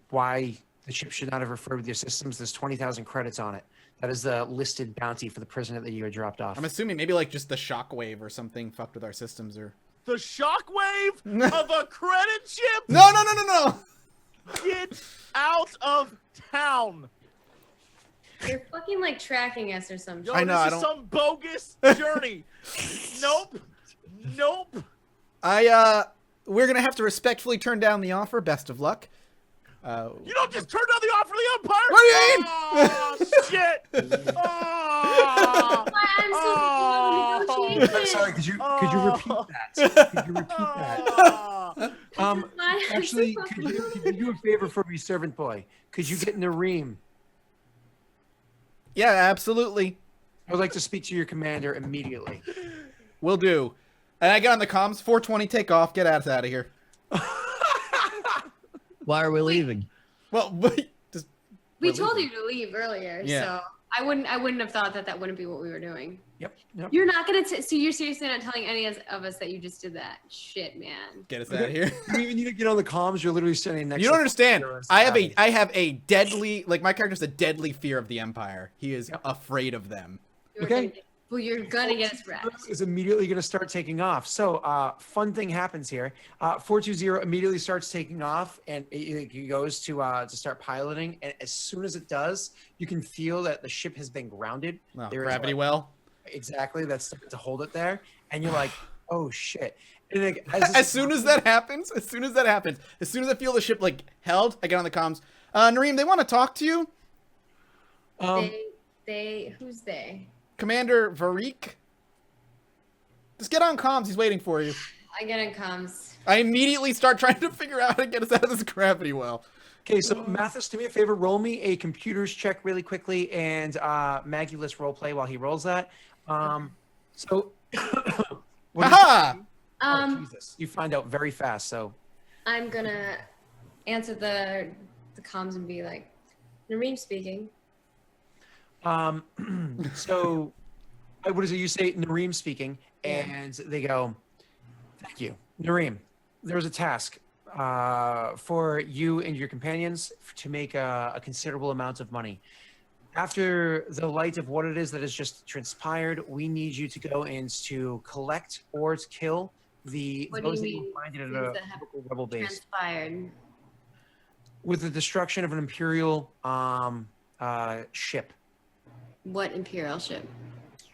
Why the ship should not have referred with your systems. There's 20,000 credits on it. That is the listed bounty for the prisoner that you had dropped off. I'm assuming maybe like just the shockwave or something fucked with our systems or. The shockwave of a credit chip? No. Get out of town. You're fucking like tracking us or something. Yo, I know, this is some bogus journey. Nope. We're gonna have to respectfully turn down the offer. Best of luck. You don't just turn down the offer of the Empire. What do you mean? Oh shit! Oh, I'm so negotiating. Sorry, could you repeat that? Could you repeat that? oh. Actually, could you do a favor for me, servant boy? Could you get Nareem? Yeah, absolutely. I would like to speak to your commander immediately. Will do. And I get on the comms. 420, take off. Get us out of here. Why are we leaving? Well, We told you to leave earlier, Yeah. so I wouldn't have thought that wouldn't be what we were doing. Yep. You're not gonna so you're seriously not telling any of us that you just did that? Shit, man. get us out of here. You even need to get on the comms. You're literally standing next. You don't to understand. Empire's I cabin. have a deadly, like my character's a deadly fear of the Empire. He is afraid of them. You're gonna get us wrecked. Is immediately going to start taking off. So, fun thing happens here. 420 immediately starts taking off, and it goes to start piloting. And as soon as it does, you can feel that the ship has been grounded. Well, There is, gravity like, well. Exactly. That's to hold it there, and you're like, oh shit. And like, As soon as that happens, as soon as I feel the ship like held, I get on the comms. Nareem, they want to talk to you. Who's they? Commander Varik. Just get on comms. He's waiting for you. I get in comms. I immediately start trying to figure out how to get us out of this gravity well. Okay, so Mathis, do me a favor. Roll me a computers check really quickly, and Maggie, let's role play while he rolls that. So, what do you- Haha! oh, Jesus, you find out very fast. So, I'm gonna answer the comms and be like, Nareem speaking. so what is it? You say Nareem speaking, and they go, "Thank you, Nareem. There was a task for you and your companions to make a considerable amount of money. After the light of what it is that has just transpired, we need you to go and to collect or to kill What do you those that mean, you find at things a that have typical rebel base Transpired. with the destruction of an Imperial ship. What Imperial ship?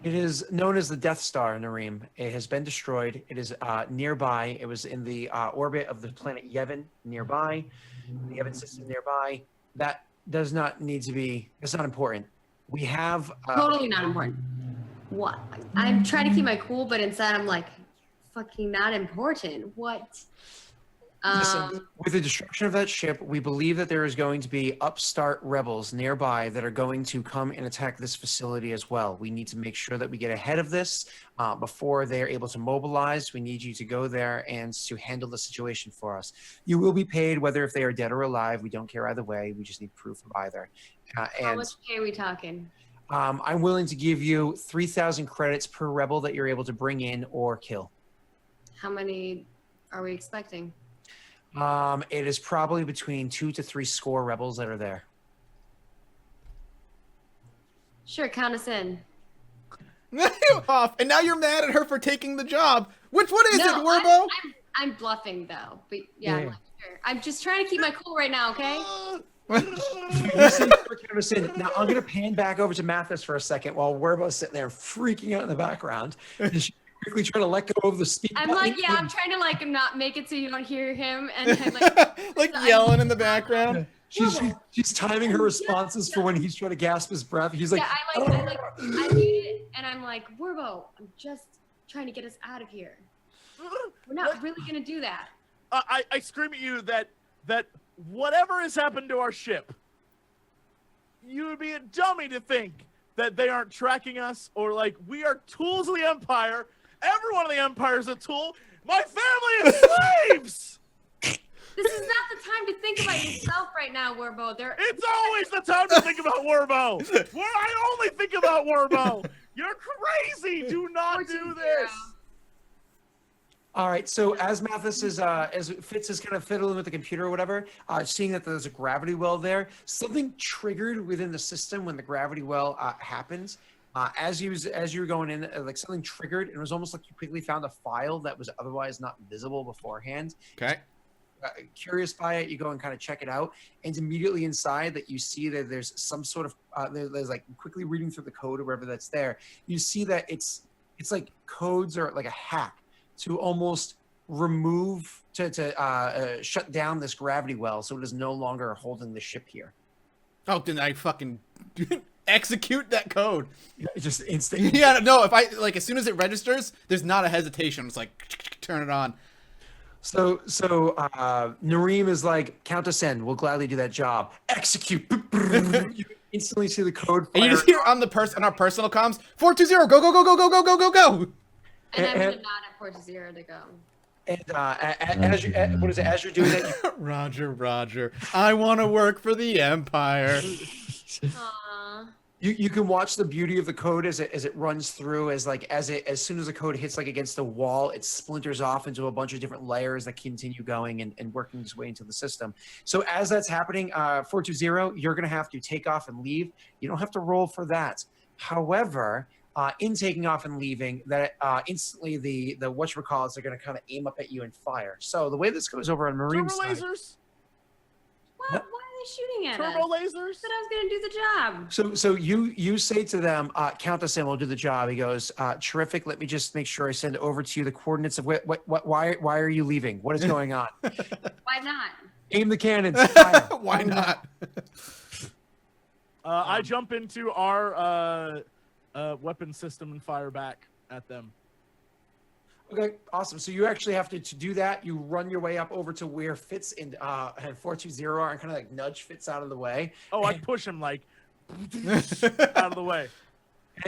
It is known as the Death Star, Nareem. It has been destroyed. It is nearby. It was in the orbit of the planet Yevon nearby, the Yevon system nearby. That does not need to be, that's not important. We have... Totally not important. What? I'm trying to keep my cool, but inside I'm like, fucking not important. What? Listen, with the destruction of that ship, we believe that there is going to be upstart rebels nearby that are going to come and attack this facility as well. We need to make sure that we get ahead of this before they are able to mobilize. We need you to go there and to handle the situation for us. You will be paid whether if they are dead or alive. We don't care either way. We just need proof of either. How much pay are we talking? I'm willing to give you 3,000 credits per rebel that you're able to bring in or kill. How many are we expecting? It is probably between 2 to 3 score rebels that are there. Sure, count us in. Off, and now you're mad at her for taking the job. Which one is it, No, Werbo? I'm bluffing though, but yeah, I'm Yeah. not sure. I'm just trying to keep my cool right now, okay? You say for Kevin, now I'm gonna pan back over to Mathis for a second while Werbo's sitting there freaking out in the background. And she's quickly trying to let go of the speed I'm button. like, yeah, I'm trying to like not make it so you don't hear him, and I'm like, Like yelling in the background. She's timing her responses for when he's trying to gasp his breath. He's like, yeah, I mute it, and I'm like, Werbo, I'm just trying to get us out of here. We're not really gonna do that. I scream at you that whatever has happened to our ship, you would be a dummy to think that they aren't tracking us, or like we are tools of the Empire. Everyone in the Empire is a tool. My family is slaves. This is not the time to think about yourself right now, Werbo. It's always the time to think about Werbo. I only think about Werbo. You're crazy. Do not do this. all right. So as Mathis is, as Fitz is kind of fiddling with the computer or whatever, seeing that there's a gravity well there, something triggered within the system when the gravity well happens. As you were going in, like something triggered, and it was almost like you quickly found a file that was otherwise not visible beforehand. Okay. Curious by it, you go and kind of check it out, and immediately inside that you see that there's some sort of there's like quickly reading through the code or whatever that's there. You see that it's like codes or like a hack to almost remove to shut down this gravity well, so it is no longer holding the ship here. Oh, then I fucking execute that code. It's just instant. Yeah, no, if I, like, as soon as it registers, there's not a hesitation. It's like, turn it on. So Nareem is like, count us in. We'll gladly do that job. Execute. You instantly see the code. And you fire. just hear on our personal comms, 420, go, go, go, go, go, go, go, go, go. And I'm gonna nod at 4-0 to go. And as you, what is it? As you're doing that, you Roger. I want to work for the Empire. Aww. You can watch the beauty of the code as it runs through, as soon as the code hits like against the wall, it splinters off into a bunch of different layers that continue going and working its way into the system. So as that's happening, 420, you're gonna have to take off and leave. You don't have to roll for that. However, in taking off and leaving, that instantly the whatchamacallits are gonna kind of aim up at you and fire. So the way this goes over on Marine's Turbo side. lasers. Why are they shooting at us? Turbo I lasers. said I was gonna do the job. So you say to them, count us in, we'll do the job. He goes, terrific. Let me just make sure I send over to you the coordinates of why are you leaving? What is going on? Why not? Aim the cannons. Fire. Why not? I jump into our weapon system and fire back at them. Okay, awesome. So you actually have to do that. You run your way up over to where Fitz and 420 are and kind of like nudge Fitz out of the way. Oh, I push him like out of the way.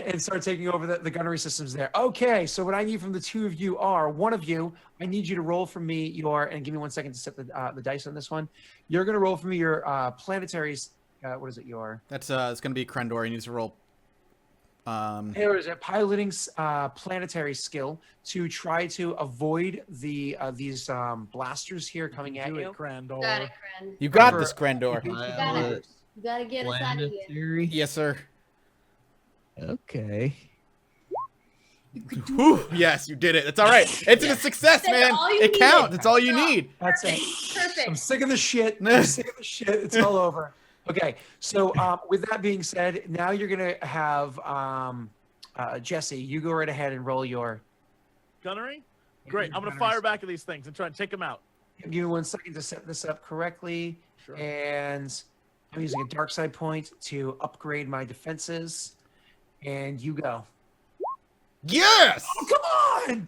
And start taking over the gunnery systems there. Okay, so what I need from the two of you are, one of you, I need you to roll for me and give me 1 second to set the dice on this one. You're going to roll for me your planetaries. What is it? That's it's gonna be Krendor. He needs to roll. There is a piloting planetary skill to try to avoid these blasters here coming at Do you. it, Crandall. Got it, Kren. You got For- this, Krendor. Pilot You gotta get us out of here. Planetary. Yes, sir. Okay. Whew, yes, you did it. That's all right. It's a success, That's man. all you It needed. counts. It's all you need. That's it. Perfect. I'm sick of the shit. I'm sick of the shit. It's all over. Okay, so with that being said, now you're gonna have Jesse. You go right ahead and roll your. Gunnery? Great. I'm gonna fire back at these things and try and take them out. Give me 1 second to set this up correctly. Sure. And I'm using a dark side point to upgrade my defenses. And you go. Yes. Oh, come on!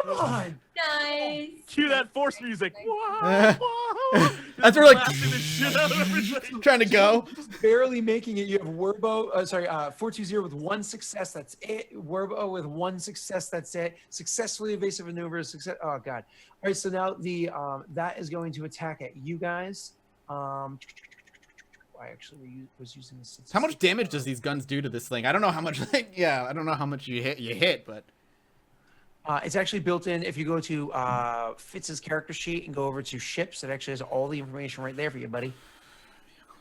Come on. Nice. Cue that force music. That's Just where, like, blasting the shit out of everything. trying to go. Just barely making it. You have Werbo, 420 with 1 success. That's it. Werbo with 1 success. That's it. Successfully evasive maneuvers. Success. Oh God. All right. So now the that is going to attack at you guys. I actually was using this. How much damage does these guns do to this thing? I don't know how much. Yeah, I don't know how much you hit, but it's actually built in. If you go to Fitz's character sheet and go over to ships, it actually has all the information right there for you, buddy.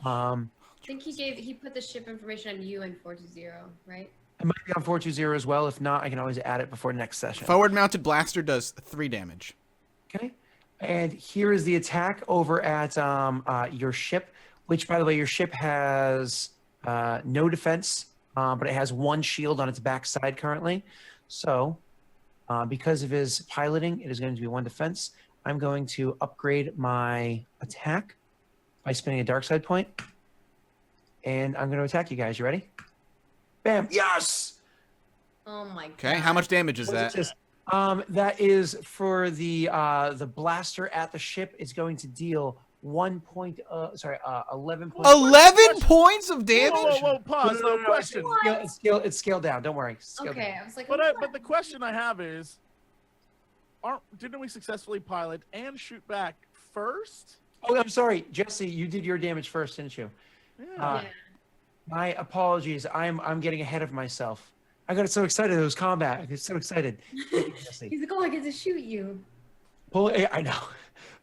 I think he put the ship information on you and 420, right? It might be on 420 as well. If not, I can always add it before next session. forward mounted blaster does 3 damage. Okay. And here is the attack over at your ship, which, by the way, your ship has no defense, but it has 1 shield on its backside currently. So because of his piloting, it is going to be 1 defense. I'm going to upgrade my attack by spending a dark side point. And I'm going to attack you guys. You ready? Bam. Yes! Oh my god. Okay, how much damage is What that? is this? That is for the blaster at the ship. It's going to deal 11 points. 11 points of damage? Whoa, pause. No, question. It's scaled down. Don't worry. It's scaled Okay, down. I was like, But the question I have is, didn't we successfully pilot and shoot back first? Oh, I'm sorry, Jesse. You did your damage first, didn't you? Yeah. yeah. My apologies. I'm getting ahead of myself. I got so excited. It was combat. I get so excited. Jesse. He's like, oh, I get to shoot you. I know.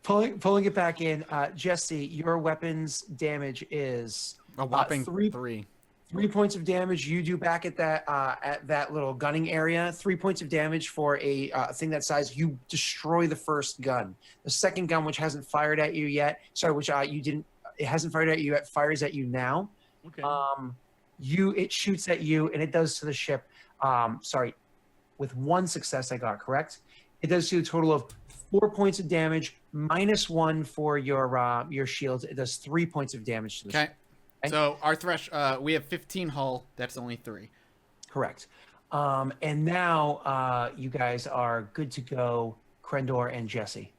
Pulling it back in. Jesse, your weapons damage is A whopping 3 3. 3 points of damage you do back at that little gunning area. 3 points of damage for a thing that size. You destroy the first gun. The second gun, which hasn't fired at you yet, which you didn't. It hasn't fired at you yet. Fires at you now. Okay. It shoots at you and it does to the ship. With 1 success, I got correct. It does to a total of 4 points of damage, -1 for your shields. It does 3 points of damage to the ship. Okay. So our we have 15 hull. That's only 3. Correct. And now you guys are good to go, Krendor and Jesse.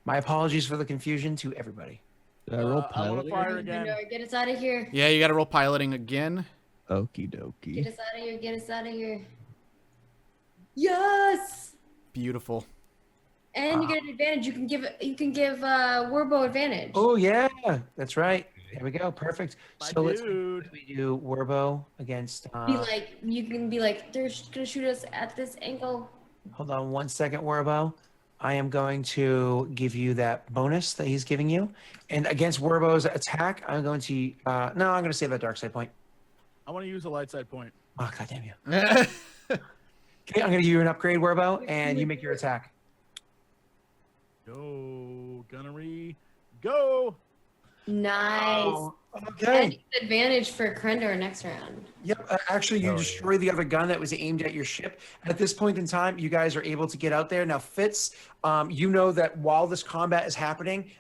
My apologies for the confusion to everybody. Did I roll I wanna piloting? fire again. Get us out of here. Yeah, you got to roll piloting again. Okie Get dokie. us out of here. Get us out of here. Yes. Beautiful. And you get an advantage. You can give Werbo advantage. Oh yeah, that's right. There we go. Perfect. My So let's dude. we do Werbo against. You can be like, they're gonna shoot us at this angle. Hold on 1 second, Werbo. I am going to give you that bonus that he's giving you, and against Werbo's attack, I'm going to. No, I'm going to save that dark side point. I want to use a light side point. Oh God damn you. Okay, I'm going to give you an upgrade, Werbo, and you make your attack. Go, gunnery, go! Nice. Oh, And okay. advantage for Krendor next round. Yep. Actually, you destroy the other gun that was aimed at your ship. At this point in time, you guys are able to get out there. Now, Fitz, you know that while this combat is happening,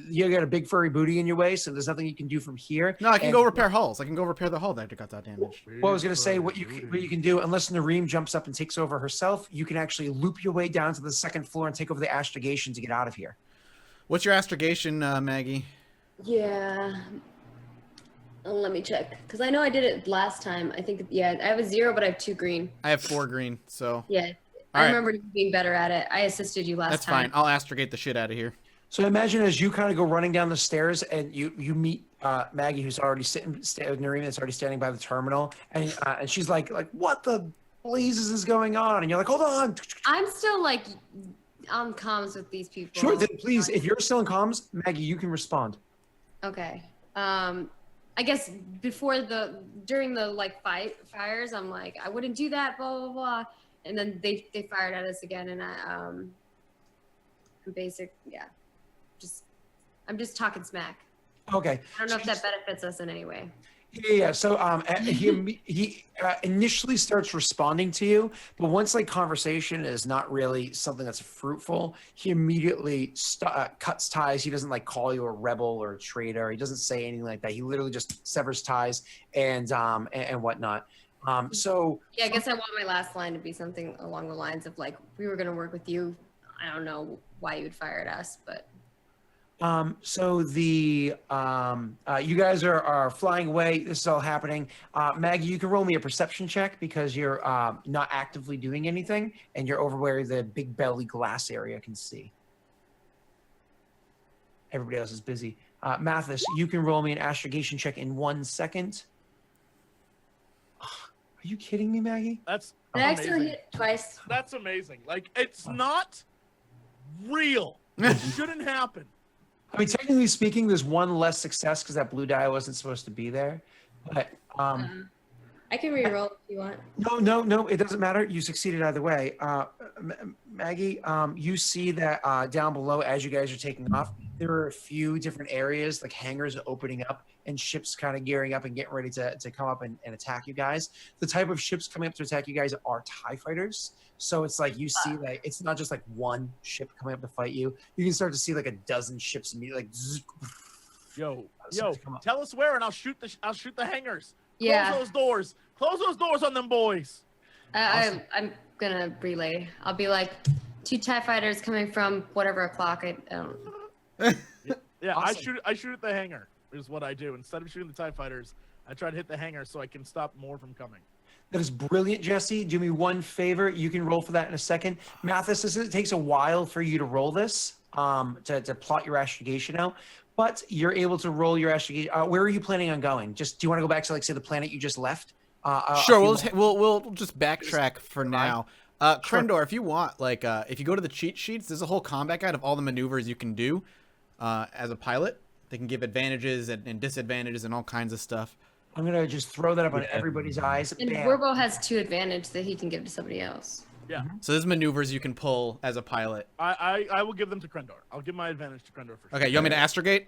you got a big furry booty in your way, so there's nothing you can do from here. No, I can And- go repair hulls. I can go repair the hull that got that damage. Well, I was going to say what you can do, unless Nareem jumps up and takes over herself, you can actually loop your way down to the 2nd floor and take over the astrogation to get out of here. What's your astrogation, Maggie? Yeah. Let me check, because I know I did it last time. I think, yeah, I have a 0, but I have 2 green. I have 4 green, so Yeah, All I right. remember you being better at it. I assisted you last that's time. fine. I'll astrogate the shit out of here. So imagine as you kind of go running down the stairs and you meet Maggie, who's already Nareem that's already standing by the terminal, and she's like, what the blazes is going on? And you're like, hold on. I'm still like on comms with these people. Sure, then please, if you're still in comms, Maggie, you can respond. Okay. I guess during the like fires, I'm like, I wouldn't do that, blah blah blah, and then they fired at us again, and I'm I'm just talking smack. Okay. I don't know if that benefits us in any way. Yeah. So he initially starts responding to you, but once like conversation is not really something that's fruitful, he immediately cuts ties. He doesn't like call you a rebel or a traitor. He doesn't say anything like that. He literally just severs ties and whatnot. So Yeah, I guess I want my last line to be something along the lines of like, we were gonna work with you. I don't know why you would fire at us, but so the you guys are flying away. This is all happening. Maggie, you can roll me a perception check because you're not actively doing anything, and you're over where the big belly glass area can see. Everybody else is busy. Mathis, you can roll me an astrogation check in 1 second. Are you kidding me, Maggie? That's I accidentally amazing. hit it twice. That's amazing. Like, it's not real. It shouldn't happen. I mean, technically speaking, there's one less success because that blue die wasn't supposed to be there. But I can re-roll if you want. no, it doesn't matter. You succeeded either way. Maggie, you see that down below as you guys are taking off, there are a few different areas, like hangars opening up and ships kind of gearing up and getting ready to come up and attack you guys. The type of ships coming up to attack you guys are TIE fighters. So it's like you see that it's not just like one ship coming up to fight you. You can start to see like a dozen ships immediately like zzz, Yo, start to come up. tell us where, and I'll shoot the hangars. Yeah. Close those doors. Close those doors on them boys. Awesome. I'm gonna relay. I'll be like, 2 TIE fighters coming from whatever o'clock. I don't. Yeah, Awesome. I shoot at the hangar. Is what I do. Instead of shooting the TIE fighters, I try to hit the hangar so I can stop more from coming. That is brilliant, Jesse. Do me one favor. You can roll for that in a second. Mathis, it takes a while for you to roll this, to plot your astrogation out, but you're able to roll your astrogation. Where are you planning on going? Just do you want to go back to like say the planet you just left? Sure, we'll just backtrack for now. Krendor, if you want, like, if you go to the cheat sheets, there's a whole combat guide of all the maneuvers you can do as a pilot. They can give advantages and disadvantages and all kinds of stuff. I'm gonna just throw that up on everybody's eyes. And Bam. Werbo has 2 advantage that he can give to somebody else. Yeah, So there's maneuvers you can pull as a pilot. I will give them to Krendor. I'll give my advantage to Krendor for sure. Okay, you want me to astrogate?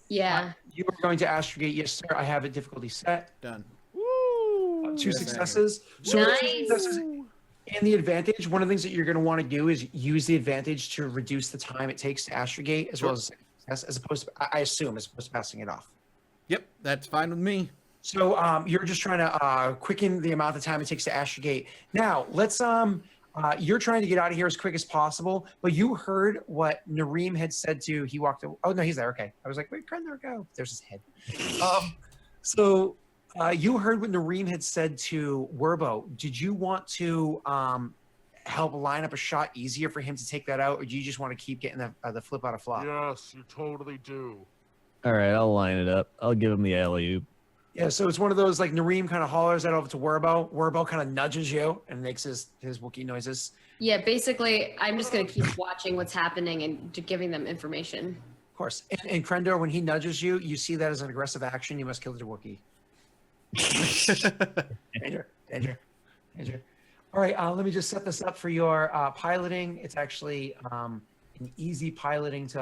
Yeah. You are going to astrogate. Yes, sir. I have a difficulty set. Done. Woo! 2 Yes, successes. So with 2 Nice. successes and the advantage, one of the things that you're going to want to do is use the advantage to reduce the time it takes to astrogate as well as success, as opposed to, I assume, as opposed to passing it off. Yep, that's fine with me. So you're just trying to quicken the amount of time it takes to astrogate. Now, let's you're trying to get out of here as quick as possible, but you heard what Nareem had said to, he walked, oh no, he's there, okay. I was like, where'd Krendor go? There's his head. So you heard what Nareem had said to Werbo. Did you want to help line up a shot easier for him to take that out, or do you just want to keep getting the flip out of flop? Yes, you totally do. All right, I'll line it up. I'll give him the alley-oop. Yeah, so it's one of those like Nareem kind of hollers that over to Werbo. Werbo kind of nudges you and makes his Wookiee noises. Yeah, basically, I'm just going to keep watching what's happening and giving them information. Of course. And Krendor, when he nudges you, you see that as an aggressive action. You must kill the Wookiee. Danger. All right, let me just set this up for your piloting. It's actually an easy piloting it's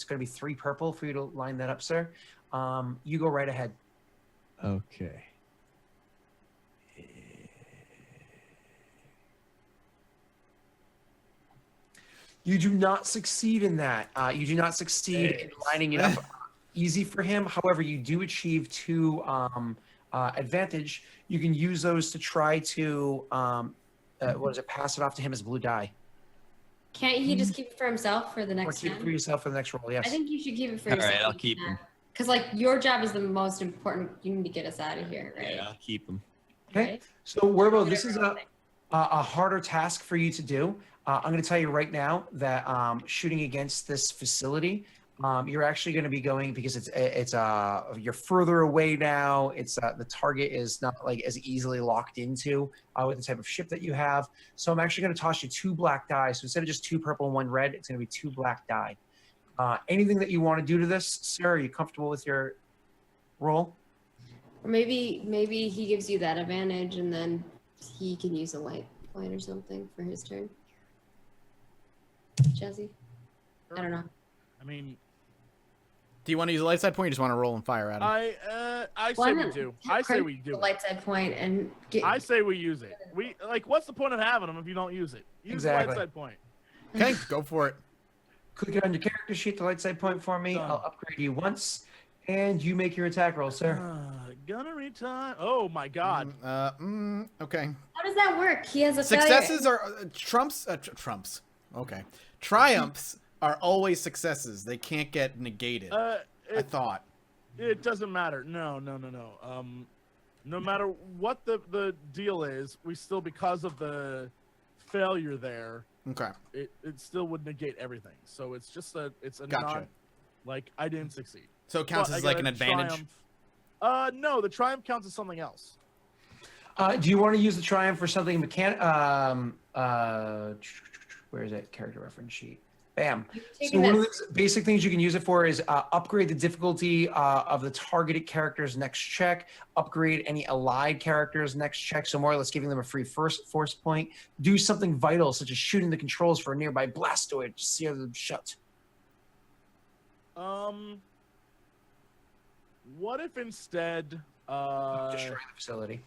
going to be 3 purple for you to line that up, sir. You go right ahead. Okay. You do not succeed in that. You do not succeed in lining it up easy for him. However, you do achieve 2 advantage. You can use those to try to, pass it off to him as blue die. Can't he just keep it for himself for the Or next keep it for time? yourself for the next roll, yes. I think you should keep it for All yourself. right, I'll keep him. Because, like, your job is the most important. You need to get us out of here, right? Yeah, I'll keep him. Okay. Right? So, Werbo, this is a harder task for you to do. I'm going to tell you right now that shooting against this facility, you're actually going to be going because it's you're further away now. It's the target is not like as easily locked into with the type of ship that you have. So I'm actually going to toss you 2 black die. So instead of just 2 purple and 1 red, it's going to be 2 black die. Anything that you want to do to this, sir? Are you comfortable with your roll? Or maybe he gives you that advantage, and then he can use a light point or something for his turn. Jesse, I don't know. I mean, Do you want to use a light side point, or you just want to roll and fire at him? I Why say we not do. I say we the do. light side point and get. I say we use it. We like. What's the point of having them if you don't use it? Use Exactly. the light side point. Okay, go for it. Click it on your character sheet, the light side point for me. Done. I'll upgrade you once, and you make your attack roll, sir. Gunnery time. Oh my god. Okay. How does that work? He has a Successes are trumps. Trumps. Okay. Triumphs are always successes. They can't get negated. I thought. It doesn't matter. No. No matter what the deal is, we still, because of the failure there, Okay. it still would negate everything. So it's just it's a Gotcha. non, like I didn't succeed. So it counts But I as got like a an advantage. Triumph. No, the triumph counts as something else. Do you want to use the triumph for something where is it? Character reference sheet. Bam. So one of the basic things you can use it for is upgrade the difficulty of the targeted character's next check, upgrade any allied character's next check, so more or less giving them a free force point. Do something vital, such as shooting the controls for a nearby blastoid to sear them shut. What if instead Destroy the facility.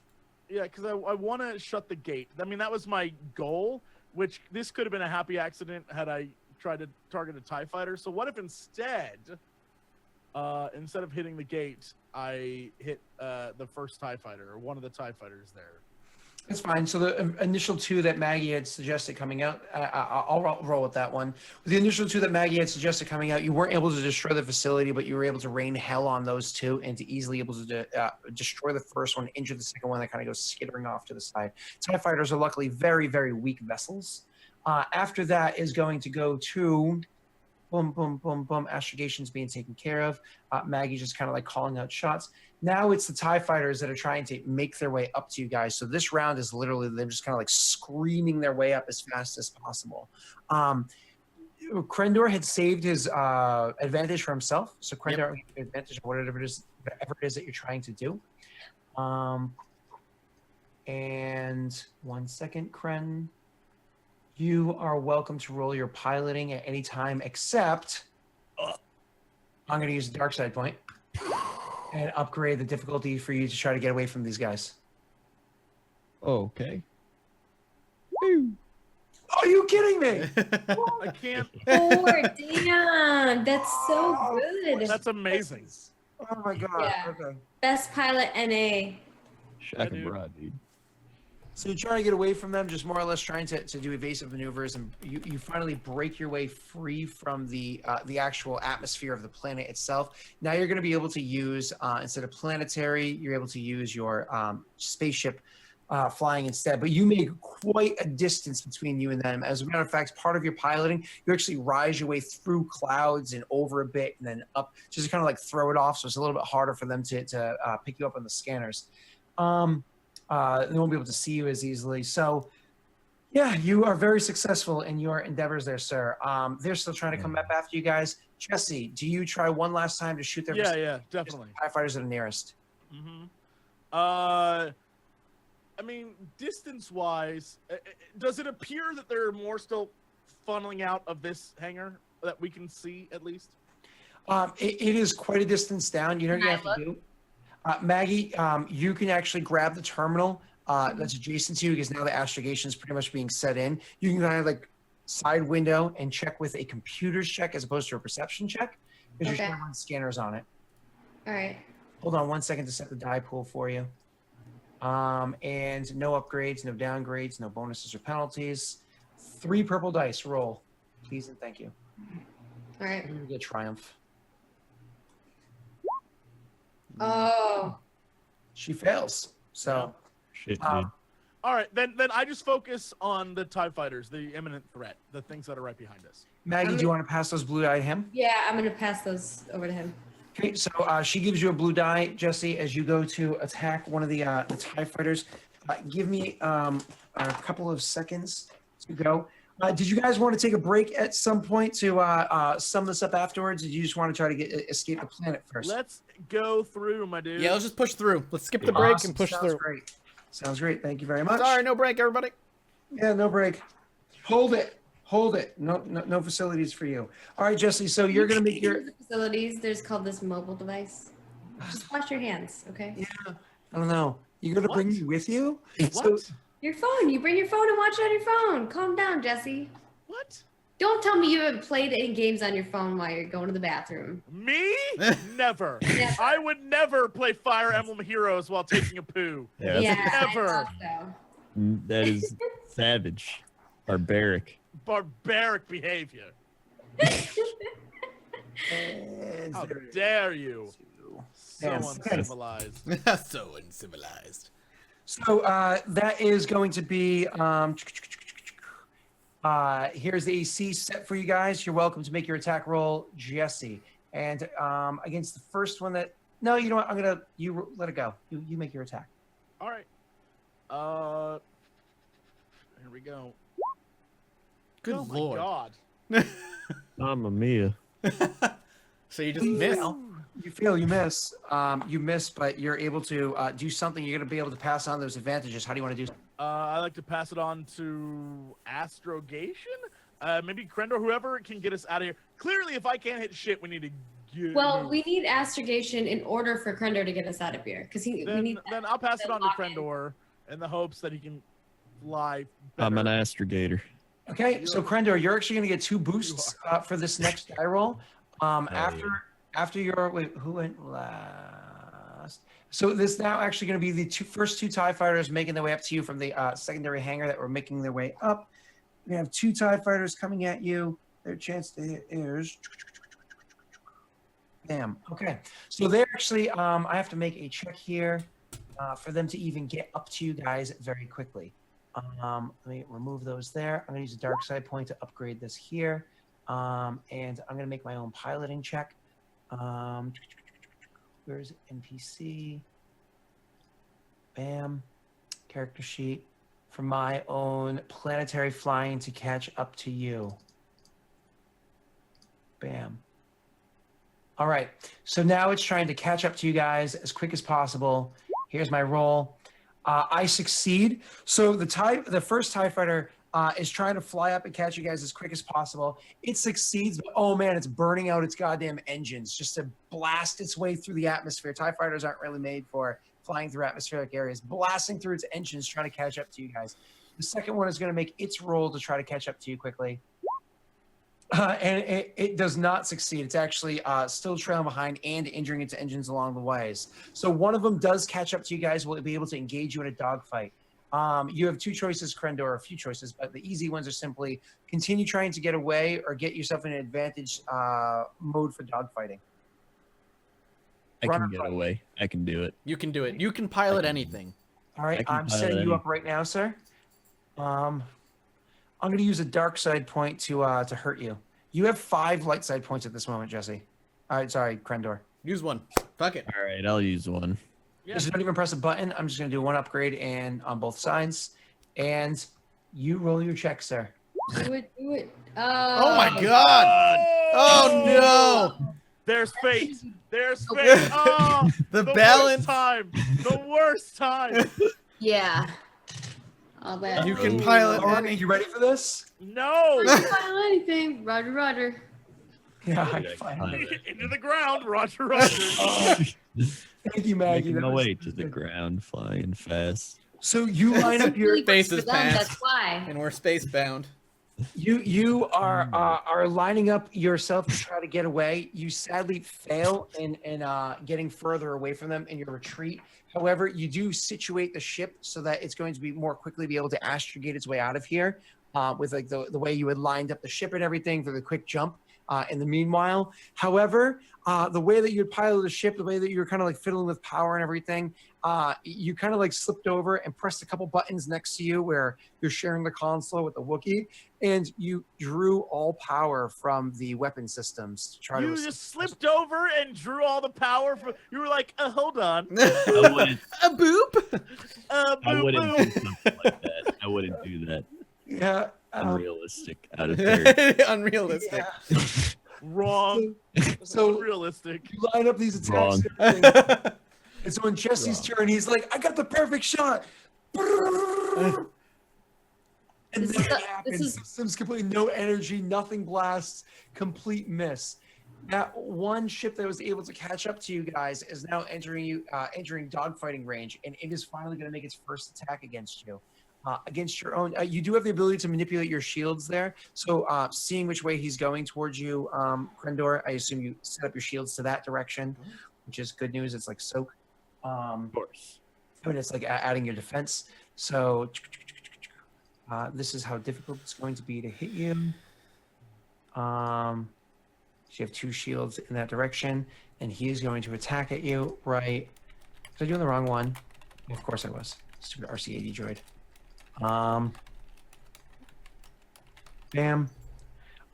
Yeah, because I want to shut the gate. I mean, that was my goal, which this could have been a happy accident had I tried to target a TIE fighter. So what if instead of hitting the gate, I hit the first TIE fighter, or one of the TIE fighters there? That's fine. So the initial two that Maggie had suggested coming out, I'll roll with that one. With the initial two that Maggie had suggested coming out, you weren't able to destroy the facility, but you were able to rain hell on those two and to easily able to destroy the first one, injure the second one that kind of goes skittering off to the side. TIE fighters are luckily very, very weak vessels. After that is going to go to boom, boom, boom, boom. Astrogation's being taken care of. Maggie just kind of like calling out shots. Now it's the TIE fighters that are trying to make their way up to you guys. So this round is literally them just kind of like screaming their way up as fast as possible. Krendor had saved his advantage for himself. So Krendor has the advantage of whatever it is that you're trying to do. And 1 second, Kren. You are welcome to roll your piloting at any time, except I'm going to use the dark side point and upgrade the difficulty for you to try to get away from these guys. Okay. Are you kidding me? I can't. Poor damn, that's so good. That's amazing. Oh my god. Yeah. Okay. Best pilot NA. Shack dude. and broad, dude. So you're trying to get away from them, just more or less trying to do evasive maneuvers, and you finally break your way free from the actual atmosphere of the planet itself. Now you're going to be able to use, instead of planetary, you're able to use your spaceship flying instead. But you make quite a distance between you and them. As a matter of fact, part of your piloting, you actually rise your way through clouds and over a bit and then up, just to kind of like throw it off. So it's a little bit harder for them to pick you up on the scanners. They won't be able to see you as easily. So, yeah, you are very successful in your endeavors there, sir. They're still trying to come up after you guys. Jesse, do you try one last time to shoot their Yeah, definitely. TIE fighters that are nearest? I mean, distance-wise, does it appear that there are more still funneling out of this hangar that we can see, at least? It is quite a distance down. You know what you have to do? Maggie, you can actually grab the terminal that's adjacent to you, because now the astrogation is pretty much being set in. You can kind of like side window and check with a computer's check as opposed to a perception check, because you're trying to run scanners on it. All right. Hold on 1 second to set the die pool for you. And no upgrades, no downgrades, no bonuses or penalties. 3 purple dice. Roll, please and thank you. All right. You get triumph. Oh. She fails. So Shit, dude. All right, then I just focus on the TIE fighters, the imminent threat, the things that are right behind us. Maggie, do you want to pass those blue die to him? Yeah, I'm gonna pass those over to him. Okay, so she gives you a blue die, Jesse, as you go to attack one of the TIE fighters. Give me a couple of seconds to go. Did you guys want to take a break at some point to sum this up afterwards? Or did you just want to try to escape the planet first? Let's go through, my dude. Yeah, let's just push through. Let's skip the break Awesome. and push Sounds through. Great. Sounds great. Thank you very much. Sorry, no break, everybody. Yeah, no break. Hold it. Hold it. No facilities for you. All right, Jesse. So you're gonna make your facilities. There's called this mobile device. Just wash your hands, okay? I don't know. You're gonna bring me with you? What? So, Your phone. You bring your phone and watch it on your phone. Calm down, Jesse. What? Don't tell me you haven't played any games on your phone while you're going to the bathroom. Me? Never. Never. I would never play Fire Emblem Heroes while taking a poo. Yeah, Yeah, Never. I thought so. that is savage, barbaric. Barbaric behavior. And How there dare you? So Yes. uncivilized. So uncivilized. So that is going to be here's the AC set for you guys. You're welcome to make your attack roll, Jesse. And against the first one that you know what, you let it go. You make your attack. All right. Here we go. Good oh lord. My God. Mamma mia. So you just missed. You miss. You miss, but you're able to do something. You're going to be able to pass on those advantages. How do you want to do? I like to pass it on to Astrogation. Maybe Krendor, whoever can get us out of here. Clearly, if I can't hit shit, we need to get. Well, we need astrogation in order for Krendor to get us out of here, because we need. Then I'll pass it on to lock in. Krendor in the hopes that he can fly. I'm better. an astrogator. Okay, so Krendor, you're actually going to get 2 boosts for this next die roll. After your who went last? So this now actually going to be the first two TIE fighters making their way up to you from the secondary hangar that were making their way up. We have 2 TIE fighters coming at you. Their chance to hit is bam. Okay, so they're actually I have to make a check here for them to even get up to you guys very quickly. Let me remove those there. I'm going to use a dark side point to upgrade this here. And I'm going to make my own piloting check. Where's NPC? Bam. Character sheet. For my own planetary flying to catch up to you. Bam. All right. So now it's trying to catch up to you guys as quick as possible. Here's my roll. I succeed. So the first TIE fighter is trying to fly up and catch you guys as quick as possible. It succeeds, but oh man, it's burning out its goddamn engines just to blast its way through the atmosphere. TIE fighters aren't really made for flying through atmospheric areas. Blasting through its engines, trying to catch up to you guys. The second one is going to make its roll to try to catch up to you quickly. And it does not succeed. It's actually still trailing behind and injuring its engines along the ways. So one of them does catch up to you guys. Will be able to engage you in a dogfight. You have 2 choices, Krendor, a few choices, but the easy ones are simply continue trying to get away or get yourself in an advantage mode for dogfighting. I can get away. I can do it. You can do it. You can pilot anything. All right, I'm setting you up right now, sir. I'm going to use a dark side point to hurt you. You have 5 light side points at this moment, Jesse. All right, sorry, Krendor. Use one. Fuck it. All right, I'll use one. Yeah. Just don't even press a button. I'm just going to do 1 upgrade and on both sides. And you roll your check, sir. Do it. Oh my god! Oh no! There's fate. There's fate. Oh, The balance. Worst time. The worst time. Yeah. All that. You can pilot All right, any. you ready for this? No. File anything. Roger. Yeah, I Okay, finally. Into the ground. Roger. Roger. Thank you, Maggie. Making That my was way to the good. ground, flying fast. So you line up your Face is For them, past. that's why. And we're space bound. you are lining up yourself to try to get away. You sadly fail in getting further away from them in your retreat. However, you do situate the ship so that it's going to be more quickly be able to astrogate its way out of here with like the way you had lined up the ship and everything for the quick jump. In the meanwhile, however, the way that you would pilot the ship, the way that you were kind of like fiddling with power and everything, you kind of like slipped over and pressed a couple buttons next to you where you're sharing the console with the Wookiee, and you drew all power from the weapon systems to try You to. just slipped over and drew all the power from. You were like, hold on. I wouldn't, A boop. I wouldn't do something like that. I wouldn't do that. Yeah. Unrealistic out of there. Unrealistic. Yeah. Wrong. So- Unrealistic. You line up these attacks. Wrong. And everything. And so when Jesse's turn, he's like, "I got the perfect shot." And This then is it the- happens. this is- Systems completely no energy, nothing blasts, complete miss. That one ship that was able to catch up to you guys is now entering dogfighting range, and it is finally going to make its first attack against you. against your own. You do have the ability to manipulate your shields there. So seeing which way he's going towards you, Krendor, I assume you set up your shields to that direction, which is good news. It's like soak. Of course. And it's like adding your defense. So this is how difficult it's going to be to hit you. So you have 2 shields in that direction, and he is going to attack at you. Right? Was I doing the wrong one? Of course I was. Stupid RC-80 droid. Bam.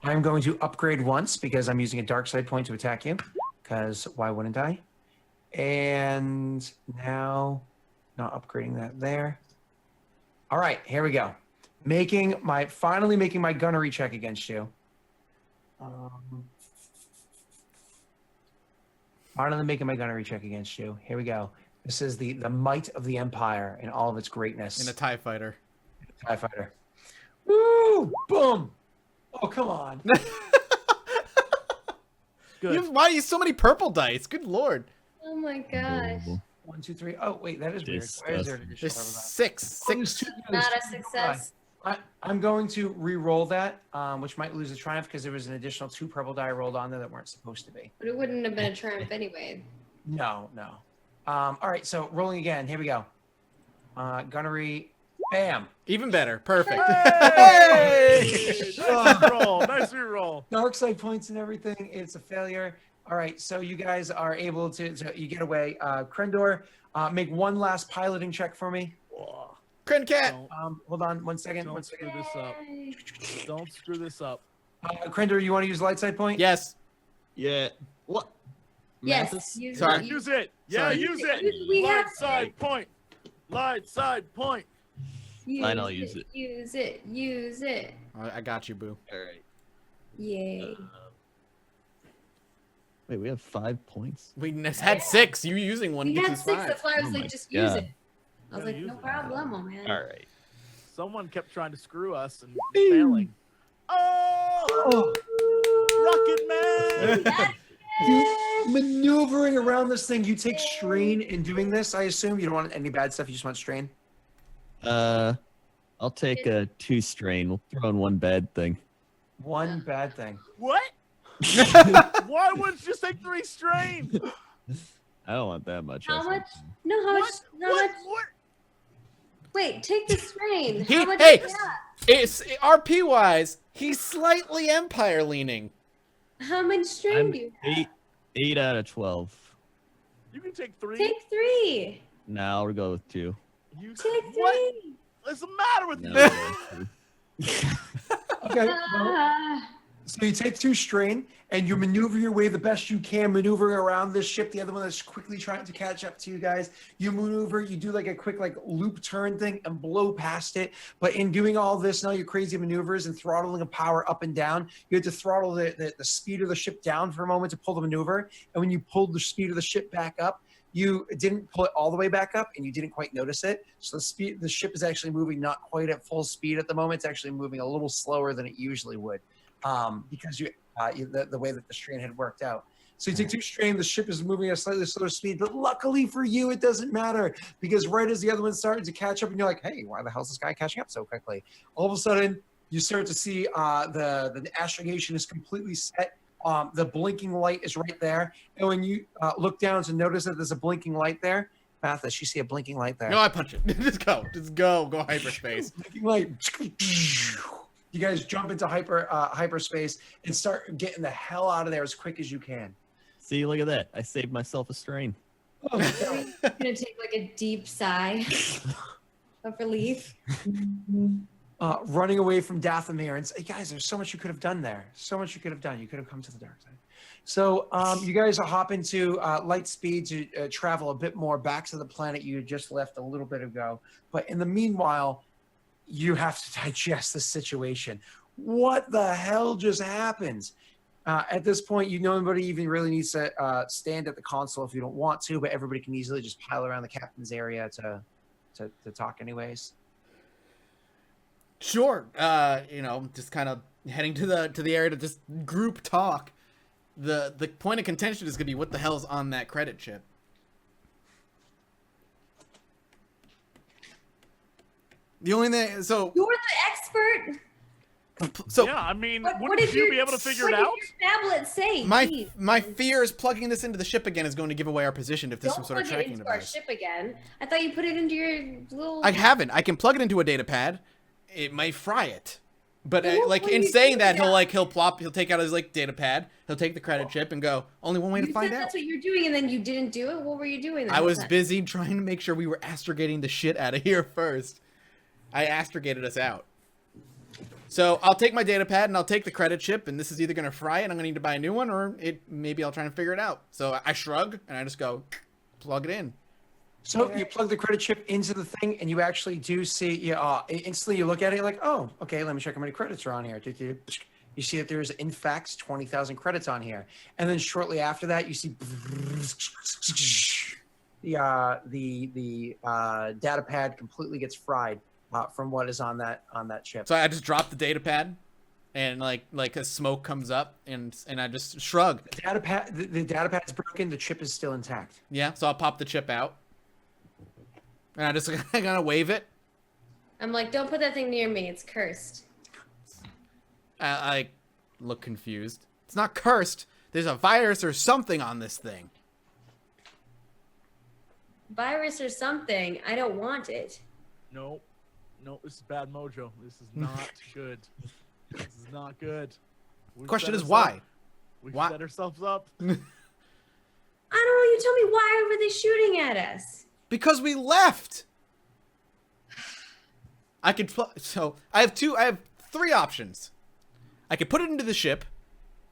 I'm going to upgrade once because I'm using a dark side point to attack you. Because why wouldn't I? And now, not upgrading that there. All right, here we go. Finally making my gunnery check against you. Finally making my gunnery check against you. Here we go. This is the might of the Empire in all of its greatness. In a TIE fighter. TIE fighter. Woo! Boom! Oh, come on. Good. Why do you so many purple dice? Good lord. Oh my gosh. 1, 2, 3. Oh, wait, that is weird. Why is there an additional There's purple die? 6. Oh, there's 2. Not a success. I'm going to re-roll that, which might lose a triumph because there was an additional 2 purple die rolled on there that weren't supposed to be. But it wouldn't have been a triumph anyway. No. All right, so rolling again. Here we go. Gunnery. Bam. Even better. Perfect. Hey! Nice reroll. Nice reroll. Dark side points and everything. It's a failure. All right, so you guys are able to you get away. Krendor, make one last piloting check for me. Krencat. Hold on 1 second. Don't screw this up. Yay. Don't screw this up. Krendor, you want to use light side point? Yes. Yeah. What? Yes. Mantis? Use Sorry. it. Use it. Yeah, Sorry. use it. We Light have to. side point. Light side point. Fine, I'll use it. Use it. Use it. I got you, boo. All right. Yay. Wait, we have 5 points. We had 6. You using one We gets had us 6. 5. That's why I was Oh my like, just use God. it. I was Yeah, like, use no it. problemo, man. All right. Someone kept trying to screw us and failing. Oh! Rocket Man! Maneuvering around this thing, you take strain in doing this. I assume you don't want any bad stuff. You just want strain. I'll take a 2 strain. We'll throw in 1 bad thing. One bad thing. What? Why wouldn't you just take 3 strain? I don't want that much. How that's much? fine. No, how much? What? How What? much? What? Wait, take the strain. He- How much hey! is that? It's RP wise, he's slightly Empire leaning. How much strain I'm do you have? 8 out of 12. You can take 3. Take 3. Now we'll go with 2. You Take 3. What? What's the matter with Now you? we'll go with 2. Okay. well, Ah. so you take 2 strain and you maneuver your way the best you can, maneuvering around this ship. The other one that's quickly trying to catch up to you guys. You maneuver, you do like a quick like loop turn thing and blow past it. But in doing all this, now your crazy maneuvers and throttling of power up and down, you had to throttle the speed of the ship down for a moment to pull the maneuver. And when you pulled the speed of the ship back up, you didn't pull it all the way back up and you didn't quite notice it. So the ship is actually moving not quite at full speed at the moment. It's actually moving a little slower than it usually would. Because the way that the strain had worked out. So you take 2 strain, the ship is moving at a slightly slower speed, but luckily for you, it doesn't matter because right as the other one started to catch up and you're like, hey, why the hell is this guy catching up so quickly? All of a sudden, you start to see the astrogation is completely set. The blinking light is right there. And when you look down to notice that there's a blinking light there, Mathis, you see a blinking light there. No, I punch it. Just go. Go hyperspace. Blinking light. You guys jump into hyperspace and start getting the hell out of there as quick as you can. See, look at that. I saved myself a strain. Oh, I'm gonna take like a deep sigh of relief. running away from Datamir and say, guys, there's so much you could have done there. So much you could have done. You could have come to the dark side. So you guys hop into light speed to travel a bit more back to the planet you had just left a little bit ago. But in the meanwhile, you have to digest the situation. What the hell just happened? At this point, nobody even really needs to stand at the console if you don't want to, but everybody can easily just pile around the captain's area to talk anyways. Sure. Just kind of heading to the area to just group talk. The point of contention is gonna be what the hell's on that credit chip. The only thing, so You're the expert. Yeah, I mean, What wouldn't did you be able to figure it what out? did your tablet say? my Jeez. my fear is plugging this into the ship again is going to give away our position if there's some Don't sort of plug it tracking into our device. ship again. I thought you put it into your little. I haven't. I can plug it into a data pad. It might fry it. But Well, like what in do you saying do that, now? he'll take out his like data pad. He'll take the credit chip and go. Only one way You to said find out. that's what you're doing, and then you didn't do it. What were you doing? I was busy trying to make sure we were astrogating the shit out of here first. I astrogated us out. So I'll take my data pad and I'll take the credit chip, and this is either gonna fry it and I'm gonna need to buy a new one, or maybe I'll try and figure it out. So I shrug and I just go plug it in. So you plug the credit chip into the thing, and you actually do see. Instantly you look at it, you're like, oh, okay. Let me check how many credits are on here. You see that there's in fact 20,000 credits on here, and then shortly after that, you see the data pad completely gets fried from what is on that chip. So I just drop the data pad, and like a smoke comes up, and I just shrug. The data pad's broken. The chip is still intact. Yeah. So I'll pop the chip out, and I just gotta wave it. I'm like, don't put that thing near me. It's cursed. I look confused. It's not cursed. There's a virus or something on this thing. Virus or something. I don't want it. No, this is bad mojo. This is not good. This is not good. We've Question set is ourselves- why? We've Why- set ourselves up. I don't know. You tell me, why were they shooting at us? Because we left. So I have three options. I could put it into the ship,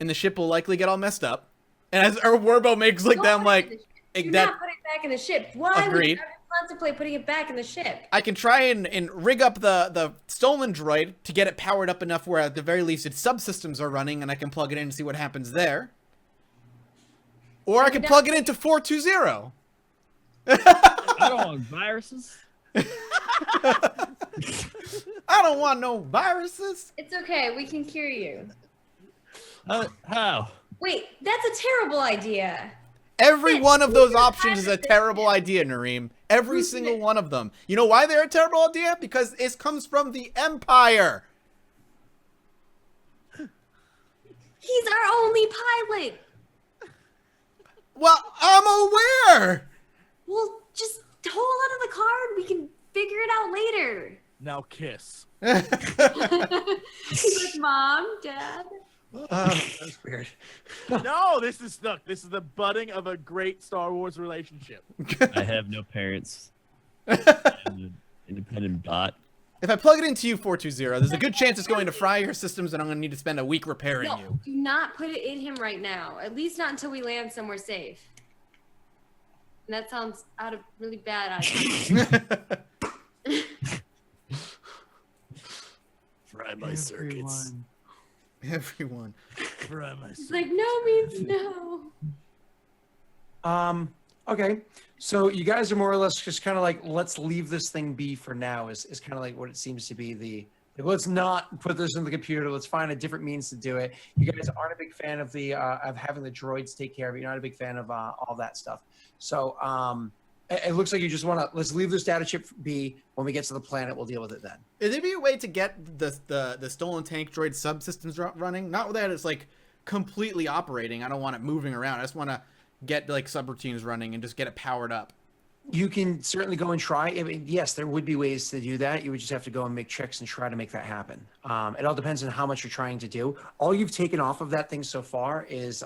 and the ship will likely get all messed up. And as our Werbo makes like Don't them put it in like the ship. Do that. not put it back in the ship. Why would Agreed. you ever contemplate putting it back in the ship? I can try and rig up the stolen droid to get it powered up enough where at the very least its subsystems are running, and I can plug it in and see what happens there. Or I can plug it into 420. I don't want viruses. I don't want no viruses. It's okay. We can cure you. How? Wait, that's a terrible idea. Every Yes, one of those who's gonna options is a pilot this terrible ship? idea, Nareem. Every Who's single gonna- one of them. You know why they're a terrible idea? Because it comes from the Empire. He's our only pilot. Well, I'm aware. Well, just hold on to the card. We can figure it out later. Now kiss. He's like, Mom, Dad. That's weird. No, this is the budding of a great Star Wars relationship. I have no parents. I'm an independent bot. If I plug it into you 420, there's a good chance it's going to fry your systems, and I'm going to need to spend a week repairing No, you. do not put it in him right now. At least not until we land somewhere safe. And that sounds out of really bad. Fry my circuits. Everyone. Fry my It's like, no means no. Okay. So you guys are more or less just kind of like, let's leave this thing be for now is kind of like what it seems to be let's not put this in the computer. Let's find a different means to do it. You guys aren't a big fan of of having the droids take care of it. You're not a big fan of all that stuff. So it looks like you just want to, let's leave this data chip be. When we get to the planet, we'll deal with it then. Is there be a way to get the stolen tank droid subsystems running? Not that it's like completely operating. I don't want it moving around. I just want to get like subroutines running and just get it powered up. You can certainly go and try. I mean, yes, there would be ways to do that. You would just have to go and make checks and try to make that happen. It all depends on how much you're trying to do. All you've taken off of that thing so far is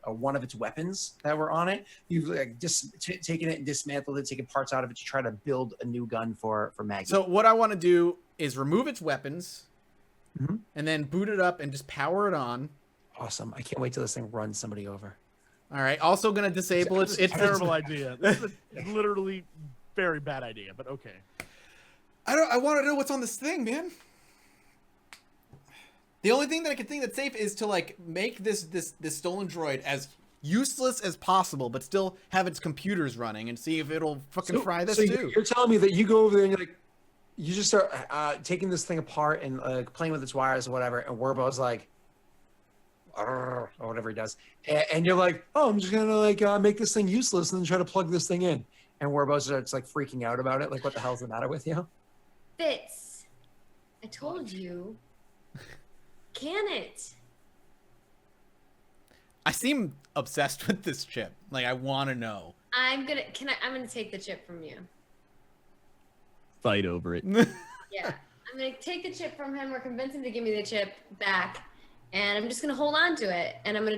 one of its weapons that were on it. You've like, taken it and dismantled it, taken parts out of it to try to build a new gun for Maggie. So what I want to do is remove its weapons, Mhm. and then boot it up and just power it on. Awesome. I can't wait till this thing runs somebody over. All right. Also going to disable its Terrible idea. This is a literally very bad idea, but okay. I want to know what's on this thing, man. The only thing that I can think that's safe is to like make this stolen droid as useless as possible, but still have its computers running and see if it'll fucking fry this so too. you're telling me that you go over there and you're like, you just start taking this thing apart and playing with its wires or whatever, and Werbo's like, or whatever he does, and you're like, oh, I'm just gonna like make this thing useless and then try to plug this thing in, and Werbo starts like freaking out about it, like, what the hell's the matter with you? Fitz, I told you. Can it? I seem obsessed with this chip. Like, I want to know. I'm gonna take the chip from you. Fight over it. Yeah, I'm gonna take the chip from him or convince him to give me the chip back, and I'm just gonna hold on to it, and I'm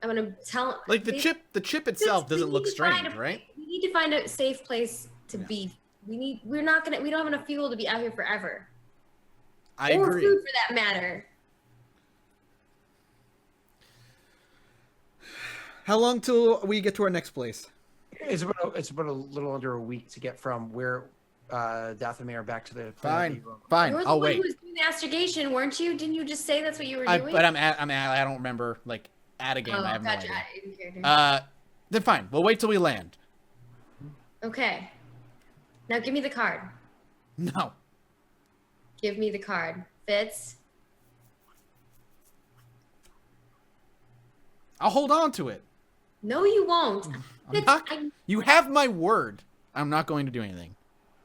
gonna tell. Like the chip itself doesn't look strange, right? We need to find a safe place to be. We don't have enough fuel to be out here forever. I or agree. food for that matter. How long till we get to our next place? It's about a little under a week to get from where Datamir back to the Fine. You were the one who was doing the astrogation, weren't you? Didn't you just say that's what you were doing? But I don't remember, like, at a game. I have gotcha. no I didn't hear it. idea. Then fine. We'll wait till we land. Okay. Now give me the card. No. Give me the card. Fitz. I'll hold on to it. No, you won't. I'm not, you have my word. I'm not going to do anything.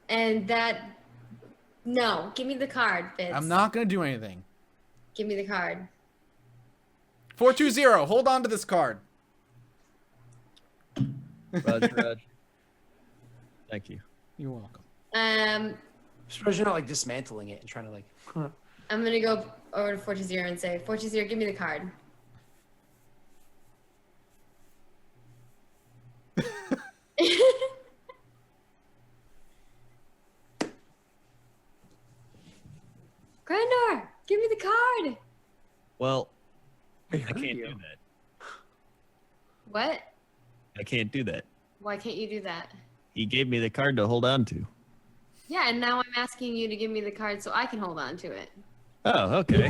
And that... No. Give me the card, Fitz. I'm not going to do anything. Give me the card. 420. Hold on to this card. Roger. Thank you. You're welcome. Suppose you're not like dismantling it and trying to like. I'm gonna go over to 420 and say, 420, give me the card. Grandor, give me the card. Well, I I can't do that. What? I can't do that. Why can't you do that? He gave me the card to hold on to. Yeah, and now I'm asking you to give me the card so I can hold on to it. Oh, okay.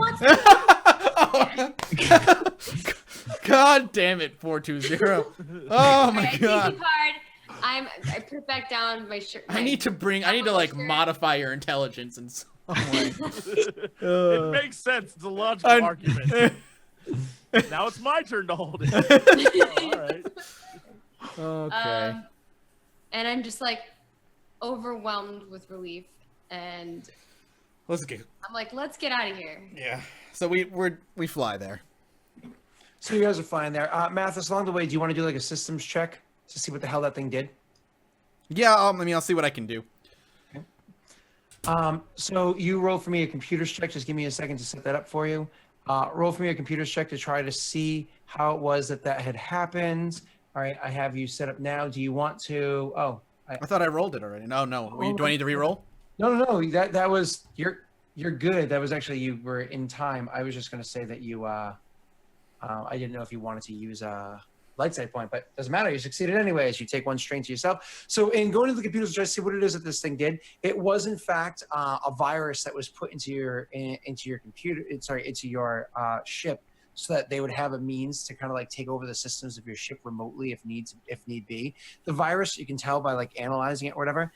God damn it, 420. Oh my Okay, god. I take the card. I put back down my shirt. I need to like modify your intelligence in some way. It makes sense. It's a logical I'm- argument. Now it's my turn to hold it. All right. Okay. And I'm just like overwhelmed with relief, and Let's go. I'm like, let's get out of here. Yeah. So we fly there. So you guys are flying there. Mathis, along the way, do you want to do like a systems check to see what the hell that thing did? Yeah, I'll see what I can do. So you roll for me a computer's check. Just give me a second to set that up for you. Roll for me a computer's check to try to see how it was that had happened. All right, I have you set up now. Do you want to? Oh, I thought I rolled it already. No. Do I need to re-roll? No. That was you're good. That was actually you were in time. I was just going to say that you. I didn't know if you wanted to use a light side point, but doesn't matter. You succeeded anyways. You take one strain to yourself. So in going to the computer to try to see what it is that this thing did, it was in fact a virus that was put into your computer. Into your ship, so that they would have a means to kind of like take over the systems of your ship remotely if need be. The virus, you can tell by like analyzing it or whatever,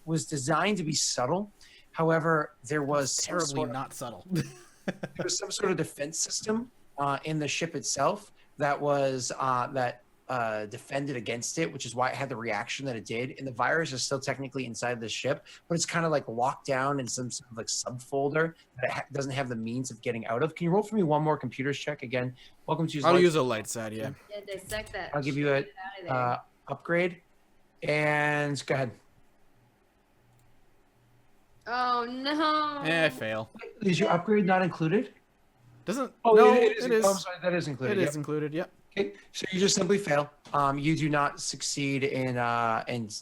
was designed to be subtle. However, there was Terribly not subtle. there was some sort of defense system in the ship itself that was defended against it, which is why it had the reaction that it did. And the virus is still technically inside the ship, but it's kind of like locked down in some sort of like subfolder that it doesn't have the means of getting out of. Can you roll for me one more computer's check again? Welcome to. I'll use a light side. Yeah. Yeah, dissect that. I'll give you a Get out of there. upgrade, and go ahead. Oh no. I fail. Is your upgrade not included? Doesn't. Oh, no, it is. it is. Oh, I'm sorry, that is included. It Yep. is included. Yep. Okay, so you just simply fail. You do not succeed in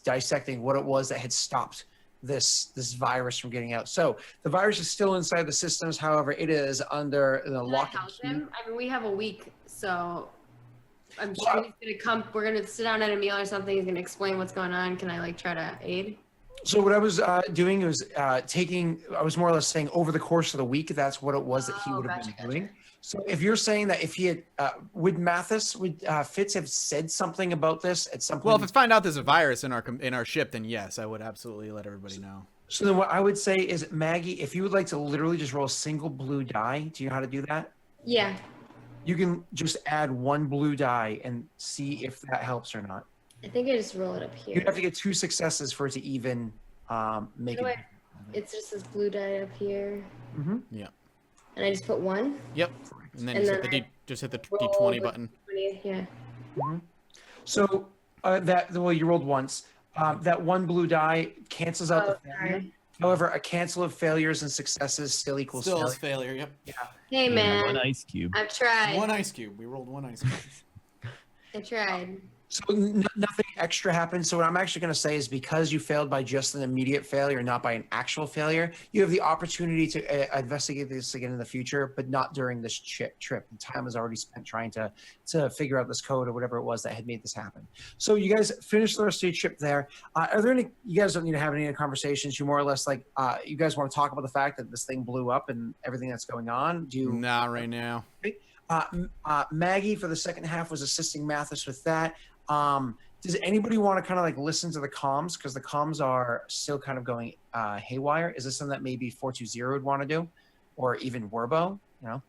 dissecting what it was that had stopped this virus from getting out. So the virus is still inside the systems. However, it is under the Can I lock and help key. him? I mean, we have a week, so I'm sure he's gonna come. We're gonna sit down at a meal or something. He's gonna explain what's going on. Can I like try to aid? So what I was doing was I was more or less saying over the course of the week, that's what it was that he would have been doing. So if you're saying that if he had, would Fitz have said something about this at some point? Well, if I find out there's a virus in our ship, then yes, I would absolutely let everybody know. So then what I would say is, Maggie, if you would like to literally just roll a single blue die, do you know how to do that? Yeah. You can just add one blue die and see if that helps or not. I think I just roll it up here. You'd have to get 2 successes for it to even make How do it. it's just this blue die up here, Mm-hmm. Yeah. and I just put 1. Yep. And then And just hit then the just hit the roll D20 the button. 20, yeah. So you rolled once. That one blue die cancels out the failure. Sorry. However, a cancel of failures and successes still equals Still failure. is failure. Yep. Hey, Yeah, man. one ice cube. I've tried. One ice cube. We rolled one ice cube. I tried. So nothing extra happened. So what I'm actually going to say is because you failed by just an immediate failure, not by an actual failure, you have the opportunity to investigate this again in the future, but not during this trip. The time is already spent trying to figure out this code or whatever it was that had made this happen. So you guys finished the rest of your trip there. Are there any? You guys don't need to have any conversations. You more or less like you guys want to talk about the fact that this thing blew up and everything that's going on. Do you? Not right now. Maggie for the second half was assisting Mathis with that. Does anybody want to kind of like listen to the comms? Because the comms are still kind of going haywire. Is this something that maybe 420 would want to do? Or even Werbo, you know?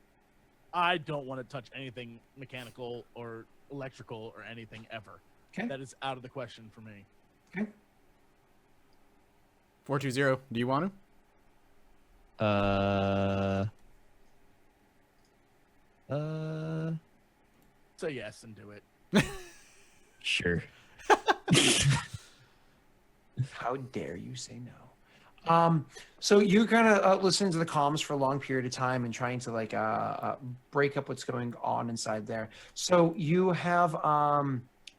I don't want to touch anything mechanical or electrical or anything ever. Okay. That is out of the question for me. Okay. 420. Do you want to? Say yes and do it. Sure. How dare you say no? So you kind of listen to the comms for a long period of time and trying to like break up what's going on inside there. So you have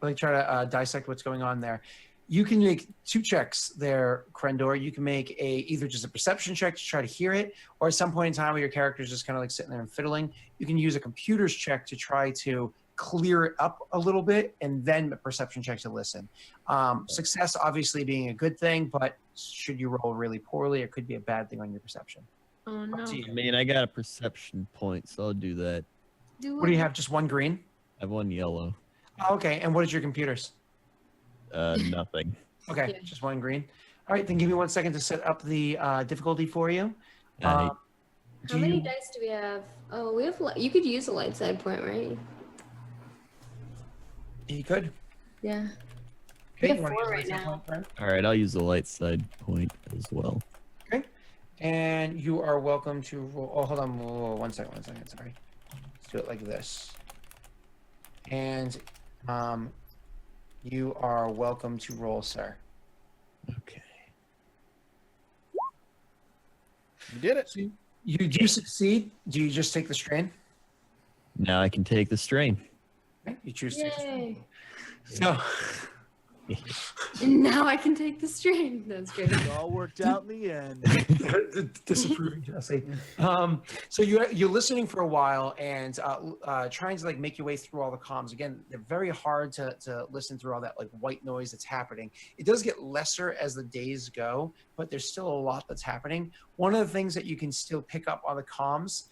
like try to dissect what's going on there. You can make 2 checks there, Krendor. You can make either just a perception check to try to hear it, or at some point in time where your character's just kind of like sitting there and fiddling, you can use a computer's check to try to clear it up a little bit, and then a perception check to listen. Success obviously being a good thing, but should you roll really poorly, it could be a bad thing on your perception. Oh, no. I mean, I got a perception point, so I'll do that. What do you have? Just 1 green? I have 1 yellow. Oh, okay. And what is your computer's? Nothing. Okay, Yeah. just 1 green. All right, then give me 1 second to set up the difficulty for you. Alright. How many dice do we have? Oh, we have. You could use a light side point, right? You could. Yeah. Okay, have you wanna 4 use right that now. point, Brent? All right, I'll use the light side point as well. Okay. And you are welcome to roll. Oh, hold on. Whoa, 1 second. Sorry. Let's do it like this. And you are welcome to roll, sir. Okay. You did it. You do succeed. Do you just take the strain? Now I can take the strain. Okay. You choose to take the strain. Yay. So, And now I can take the strain. That's great. It all worked out in the end. disapproving Jesse. So you're listening for a while and trying to like make your way through all the comms. Again, they're very hard to listen through all that like white noise that's happening. It does get lesser as the days go, but there's still a lot that's happening. One of the things that you can still pick up on the comms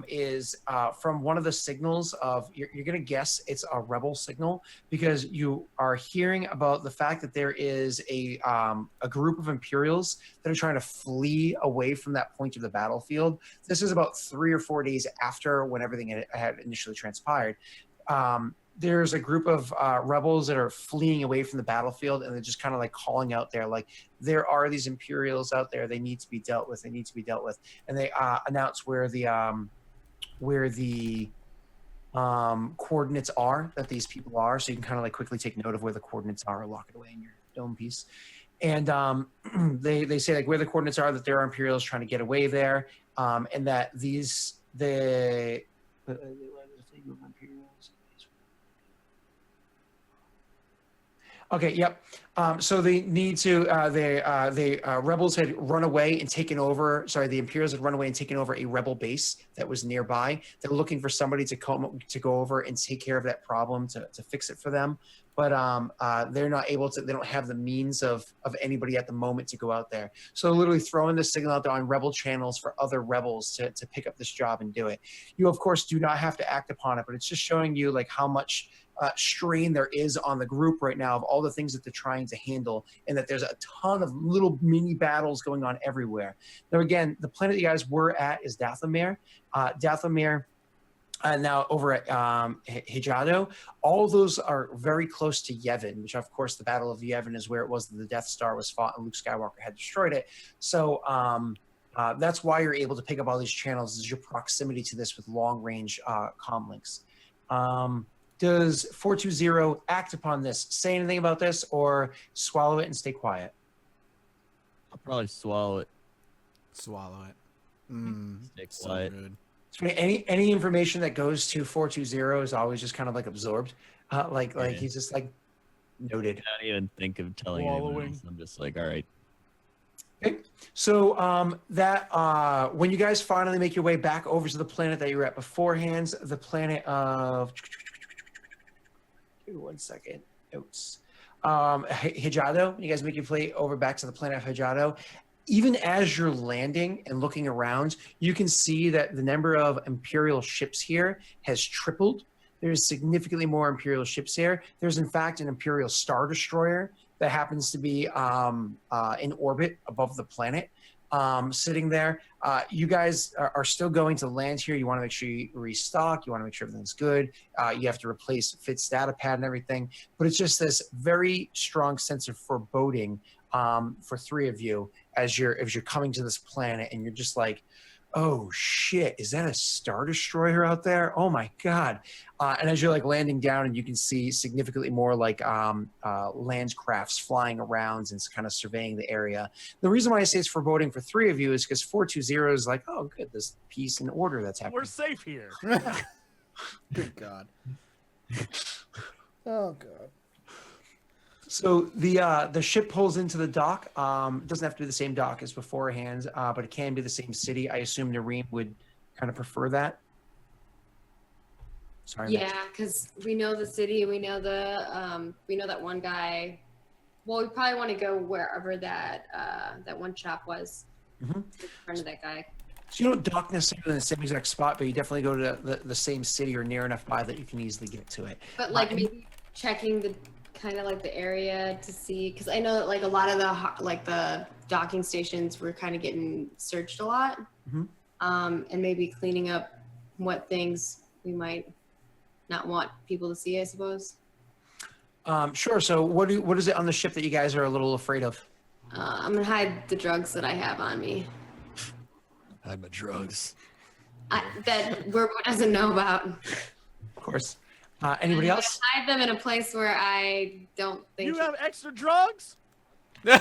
is from one of the signals of you're going to guess it's a rebel signal because you are hearing about the fact that there is a group of Imperials that are trying to flee away from that point of the battlefield. This is about 3 or 4 days after when everything had initially transpired. There's a group of rebels that are fleeing away from the battlefield, and they're just kind of like calling out there, like, there are these Imperials out there. They need to be dealt with. And they announce where the coordinates are that these people are. So you can kind of like quickly take note of where the coordinates are or lock it away in your dome piece. And they say like where the coordinates are, that there are Imperials trying to get away there, and that the Okay. Yep. So they need to. The rebels had run away and taken over. Sorry, the Imperials had run away and taken over a rebel base that was nearby. They're looking for somebody to go over and take care of that problem to fix it for them. But they're not able to. They don't have the means of anybody at the moment to go out there. So literally throwing this signal out there on rebel channels for other rebels to pick up this job and do it. You of course do not have to act upon it, but it's just showing you like how much strain there is on the group right now of all the things that they're trying to handle, and that there's a ton of little mini battles going on everywhere. Now, again, the planet you guys were at is Datamir. Datamir now over at Hijado, all of those are very close to Yevon, which of course the Battle of Yevon is where it was that the Death Star was fought and Luke Skywalker had destroyed it. So that's why you're able to pick up all these channels, is your proximity to this with long range comm links. Does 420 act upon this, say anything about this, or swallow it and stay quiet? I'll probably swallow it. Swallow it. Stay So quiet. good. So any information that goes to 420 is always just kind of like absorbed. Like he's just like noted. I don't even think of telling anyone Swallowing. else. I'm just like, all right. Okay. So when you guys finally make your way back over to the planet that you were at beforehand, the planet of 1 second. Notes. Hijado, when you guys make your way over back to the planet of Hijado, even as you're landing and looking around, you can see that the number of Imperial ships here has tripled. There's significantly more Imperial ships here. There's in fact an Imperial Star Destroyer that happens to be in orbit above the planet, sitting there. You guys are still going to land here. You want to make sure you restock. You want to make sure everything's good. You have to replace Fitz data pad and everything. But it's just this very strong sense of foreboding for three of you as you're coming to this planet, and you're just like, oh shit, is that a Star Destroyer out there? Oh my god. And as you're like landing down, and you can see significantly more like land crafts flying around and kind of surveying the area. The reason why I say it's foreboding for three of you is because 420 is like, oh good, there's peace and order that's happening. We're safe here. Good God. Oh God. So the ship pulls into the dock. It doesn't have to be the same dock as beforehand, but it can be the same city. I assume Nareem would kind of prefer that. Sorry. Yeah, because we know the city, we know we know that one guy. Well, we probably want to go wherever that one shop was. Mhm. In front of that guy. So you don't dock necessarily in the same exact spot, but you definitely go to the same city or near enough by that you can easily get to it. But like maybe checking the kind of like the area to see, because I know that like a lot of the docking stations were kind of getting searched a lot, and maybe cleaning up what things we might not want people to see, I suppose. Sure. So what is it on the ship that you guys are a little afraid of? I'm gonna hide the drugs that I have on me Hide my drugs. that Werbo doesn't know about. Of course. Anybody I'm gonna else? hide them in a place where I don't think You have extra drugs? You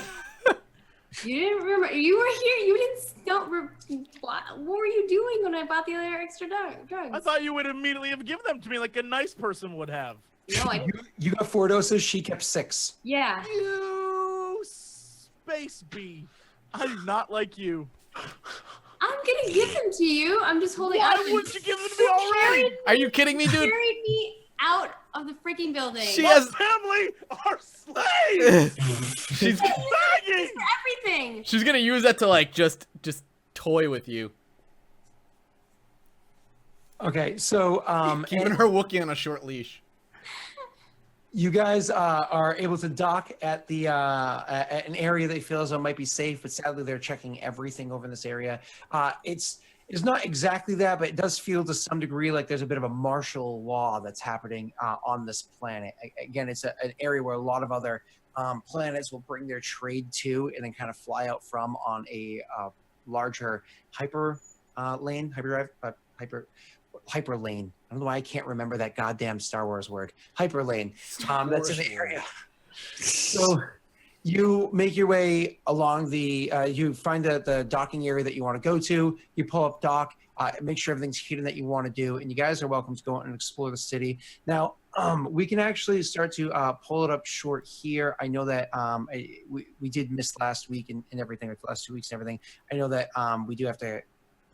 didn't remember. You were here. You didn't. What were you doing when I bought the other extra drugs? I thought you would immediately have given them to me like a nice person would have. No, I didn't. You got 4 doses. She kept 6. Yeah. You space bee. I do not like you. I'm gonna give them to you. I'm just holding Why out. wouldn't you give them to me already? Are you kidding me, dude? Carried me out of the freaking building. She My has. family are slaves. she's Begging. Everything. she's gonna use that to like just Um, toy with you, Okay. So keeping her Wookiee on a short leash. you guys are able to dock at the at an area they feel as though might be safe, but sadly they're checking everything over in this area. It's not exactly that, but it does feel to some degree like there's a bit of a martial law that's happening on this planet. Again, it's an area where a lot of other planets will bring their trade to and then kind of fly out from on a larger hyper lane, hyperdrive, hyper lane. I don't know why I can't remember that goddamn Star Wars word. Hyper lane. That's in the area. So you make your way along you find the docking area that you want to go to. You pull up dock, make sure everything's hidden that you want to do, and you guys are welcome to go out and explore the city. Now, we can actually start to pull it up short here. I know that we did miss last week and everything, like the last 2 weeks and everything. I know that we do have to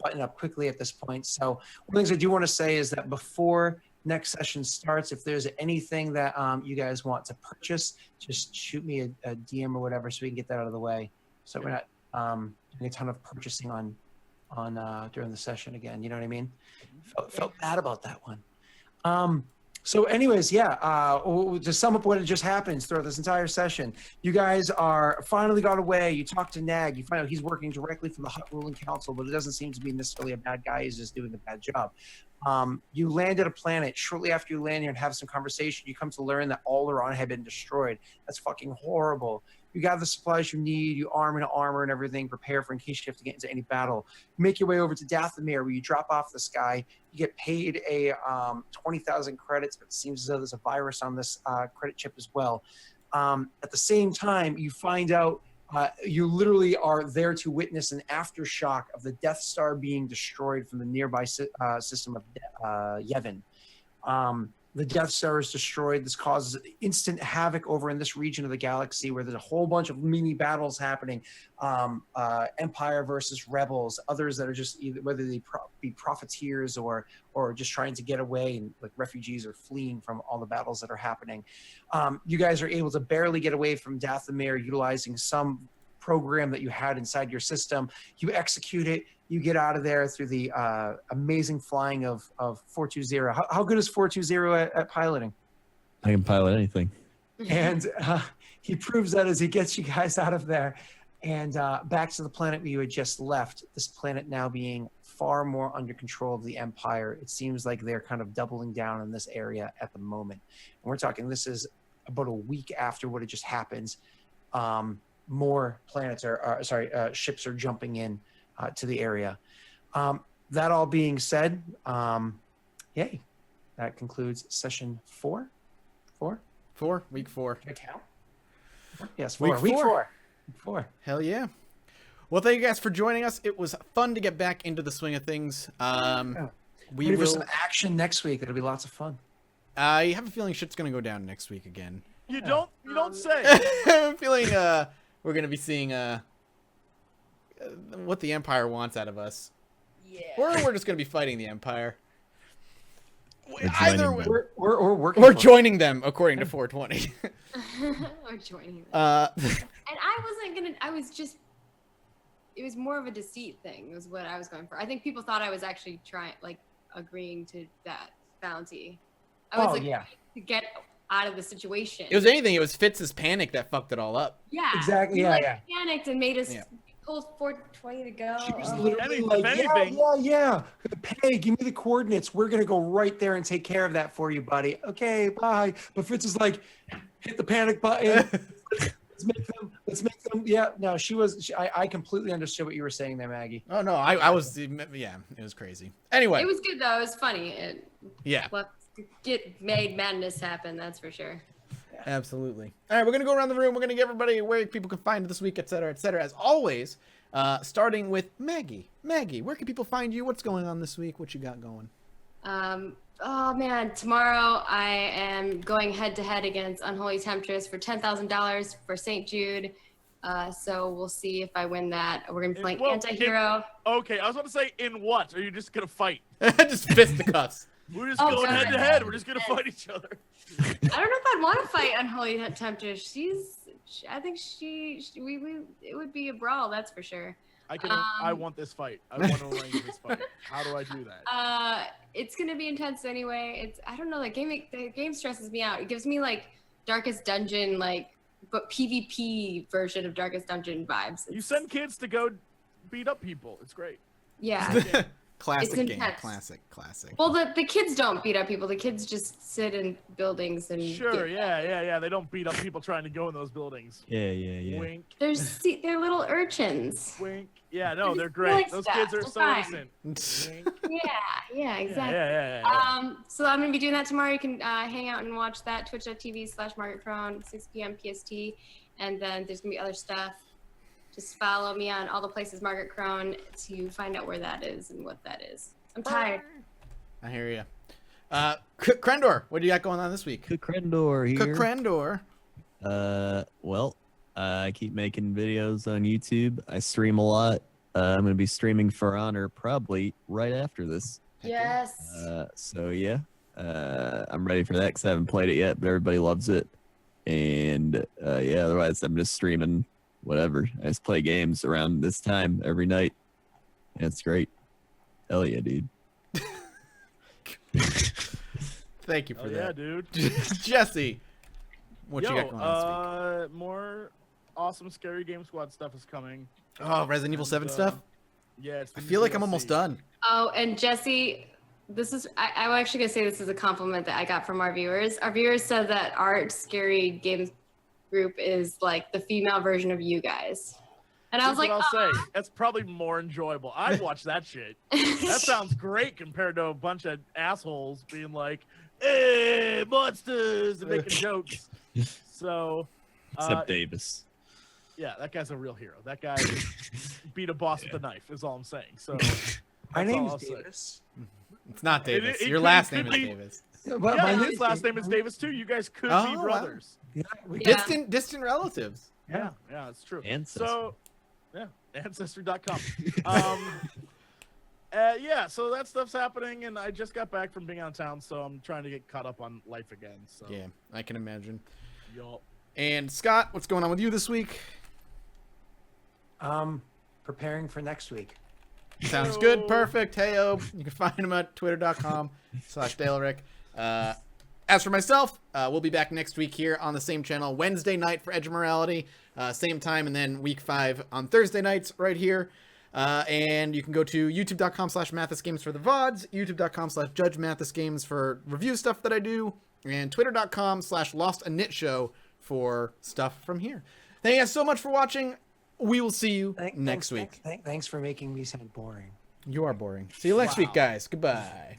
button up quickly at this point. So one of the things I do want to say is that before next session starts, if there's anything that you guys want to purchase, just shoot me a DM or whatever so we can get that out of the way. So we're not doing a ton of purchasing on during the session again. You know what I mean? Felt bad about that one. So anyways, yeah, to sum up what had just happened throughout this entire session, you guys are finally got away. You talk to Nag. You find out he's working directly for the Hutt ruling council, but it doesn't seem to be necessarily a bad guy. He's just doing a bad job. You land at a planet. Shortly after you land here and have some conversation, you come to learn that Alderaan had been destroyed. That's fucking horrible. You gather the supplies you need, you arm in armor and everything, prepare for in case you have to get into any battle. You make your way over to Datamir, where you drop off the sky. You get paid a 20,000 credits, but it seems as though there's a virus on this credit chip as well. At the same time, you find out you literally are there to witness an aftershock of the Death Star being destroyed from the nearby system of Yevon. The Death Star is destroyed. This causes instant havoc over in this region of the galaxy where there's a whole bunch of mini battles happening. Empire versus rebels, others that are just either, whether they be profiteers or just trying to get away, and like refugees are fleeing from all the battles that are happening. You guys are able to barely get away from Datamir utilizing some program that you had inside your system. You execute it. You get out of there through the amazing flying of 420. How good is 420 at piloting? I can pilot anything. And he proves that as he gets you guys out of there and back to the planet where you had just left. This planet now being far more under control of the Empire. It seems like they're kind of doubling down in this area at the moment. And we're talking, this is about a week after what had just happened. More planets ships are jumping in to the area. That all being said, yay, that concludes session 4. Week 4. Did I count? Yes, 4. Week 4. Hell yeah. Well, thank you guys for joining us. It was fun to get back into the swing of things. We Ready for will. some action next week. It'll be lots of fun. I have a feeling shit's gonna go down next week again. You don't say. I have a feeling we're gonna be seeing what the Empire wants out of us. Yeah. Or we're just gonna be fighting the Empire. Or Either joining way, them. We're working. we're for it. joining them according to 420. Or joining them. And And I wasn't gonna. I was just. It was more of a deceit thing. Was what I was going for. I think people thought I was actually agreeing to that bounty. I was to get out of the situation. it was anything. It was Fitz's panic that fucked it all up. Yeah. Exactly, He, yeah. panicked and made us Yeah. pull 420 to go. She was Oh. literally If like, anything- yeah. Hey, give me the coordinates. We're gonna go right there and take care of that for you, buddy. Okay, bye. But Fitz is like, hit the panic button. Let's make them. Yeah, no, I completely understood what you were saying there, Maggie. Oh no, I was yeah, it was crazy. Anyway, It was good though. It was funny. It yeah, made madness happen. That's for sure. absolutely. All right, we're gonna go around the room. We're gonna give everybody where people can find this week, etc., etc. As always, starting with Maggie. Maggie, where can people find you? What's going on this week? What you got going? Oh man, tomorrow I am going head to head against Unholy Temptress for $10,000 for St. Jude. So we'll see if I win that. We're gonna be playing anti-hero. Okay, I was about to say, in what? Are you just gonna fight? Just fisticuffs. We're just Oh, going God. head to head. We're just gonna fight each other. I don't know if I'd want to fight Unholy Temptress. I think it would be a brawl, that's for sure. I want this fight. I want to arrange this fight. How do I do that? It's gonna be intense anyway. I don't know. The game stresses me out. It gives me like Darkest Dungeon, but PvP version of Darkest Dungeon vibes. You send kids to go beat up people. It's great. Yeah. Classic It's game. intense. Classic. Well, the kids don't beat up people. The kids just sit in buildings and Sure, yeah. They don't beat up people trying to go in those buildings. Yeah. Wink, They're little urchins. wink. Yeah, no, they're Just great. like Those stuff. kids are They're so fine. innocent. Wink. Yeah, exactly. Yeah. So I'm gonna be doing that tomorrow. You can hang out and watch that. Twitch.tv/MargaretCrone, 6 p.m. PST. And then there's gonna be other stuff. Just follow me on all the places Margaret Crone to find out where that is and what that is. I'm tired. I hear you. Krendor, what do you got going on this week? Crendor here. Krendor. Well, I keep making videos on YouTube. I stream a lot. I'm gonna be streaming For Honor probably right after this. Yes. So yeah, I'm ready for that because I haven't played it yet, but everybody loves it. And yeah, otherwise I'm just streaming whatever. I just play games around this time every night. And it's great. Hell yeah, dude. Thank you for Oh that. yeah, dude. Jesse, what you got going on this week? More awesome Scary Game Squad stuff is coming. Oh, Resident Evil 7 stuff? Yeah, it's the I new feel like I'm DLC. almost done. Oh, and Jesse, I'm actually gonna say this is a compliment that I got from our viewers. Our viewers said that our scary games group is like the female version of you guys. And I was Here's like, what I'll say. That's probably more enjoyable. I'd watch that shit. That sounds great compared to a bunch of assholes being like, "Hey, monsters," and making jokes. So, Except Davis. yeah, that guy's a real hero. That guy beat a boss with a knife. Is all I'm saying. So, My that's all name's I'll say. Davis. It's not Davis. it Your could- last could name is be- Davis. Well, Yeah, my his last name is Davis too. You guys could Oh, be wow. brothers. Yeah, we Yeah. Distant relatives. Yeah, yeah, it's true. Ancestry. So, yeah, ancestry.com. Yeah, so that stuff's happening, and I just got back from being out of town, so I'm trying to get caught up on life again. So, Yeah, I can imagine. yup. And Scott, what's going on with you this week? Preparing for next week. Sounds good. Heyo. Perfect. Heyo. You can find him at twitter.com/DaleRick. As for myself, we'll be back next week here on the same channel, Wednesday night for Edge of Morality, same time, and then week 5 on Thursday nights right here. And you can go to youtube.com/MathisGames for the VODs, youtube.com/JudgeMathisGames for review stuff that I do, and twitter.com/LostAKnitShow for stuff from here. Thank you guys so much for watching. We will see you next week. Thanks for making me sound boring. You are boring. See you next week, guys. Goodbye.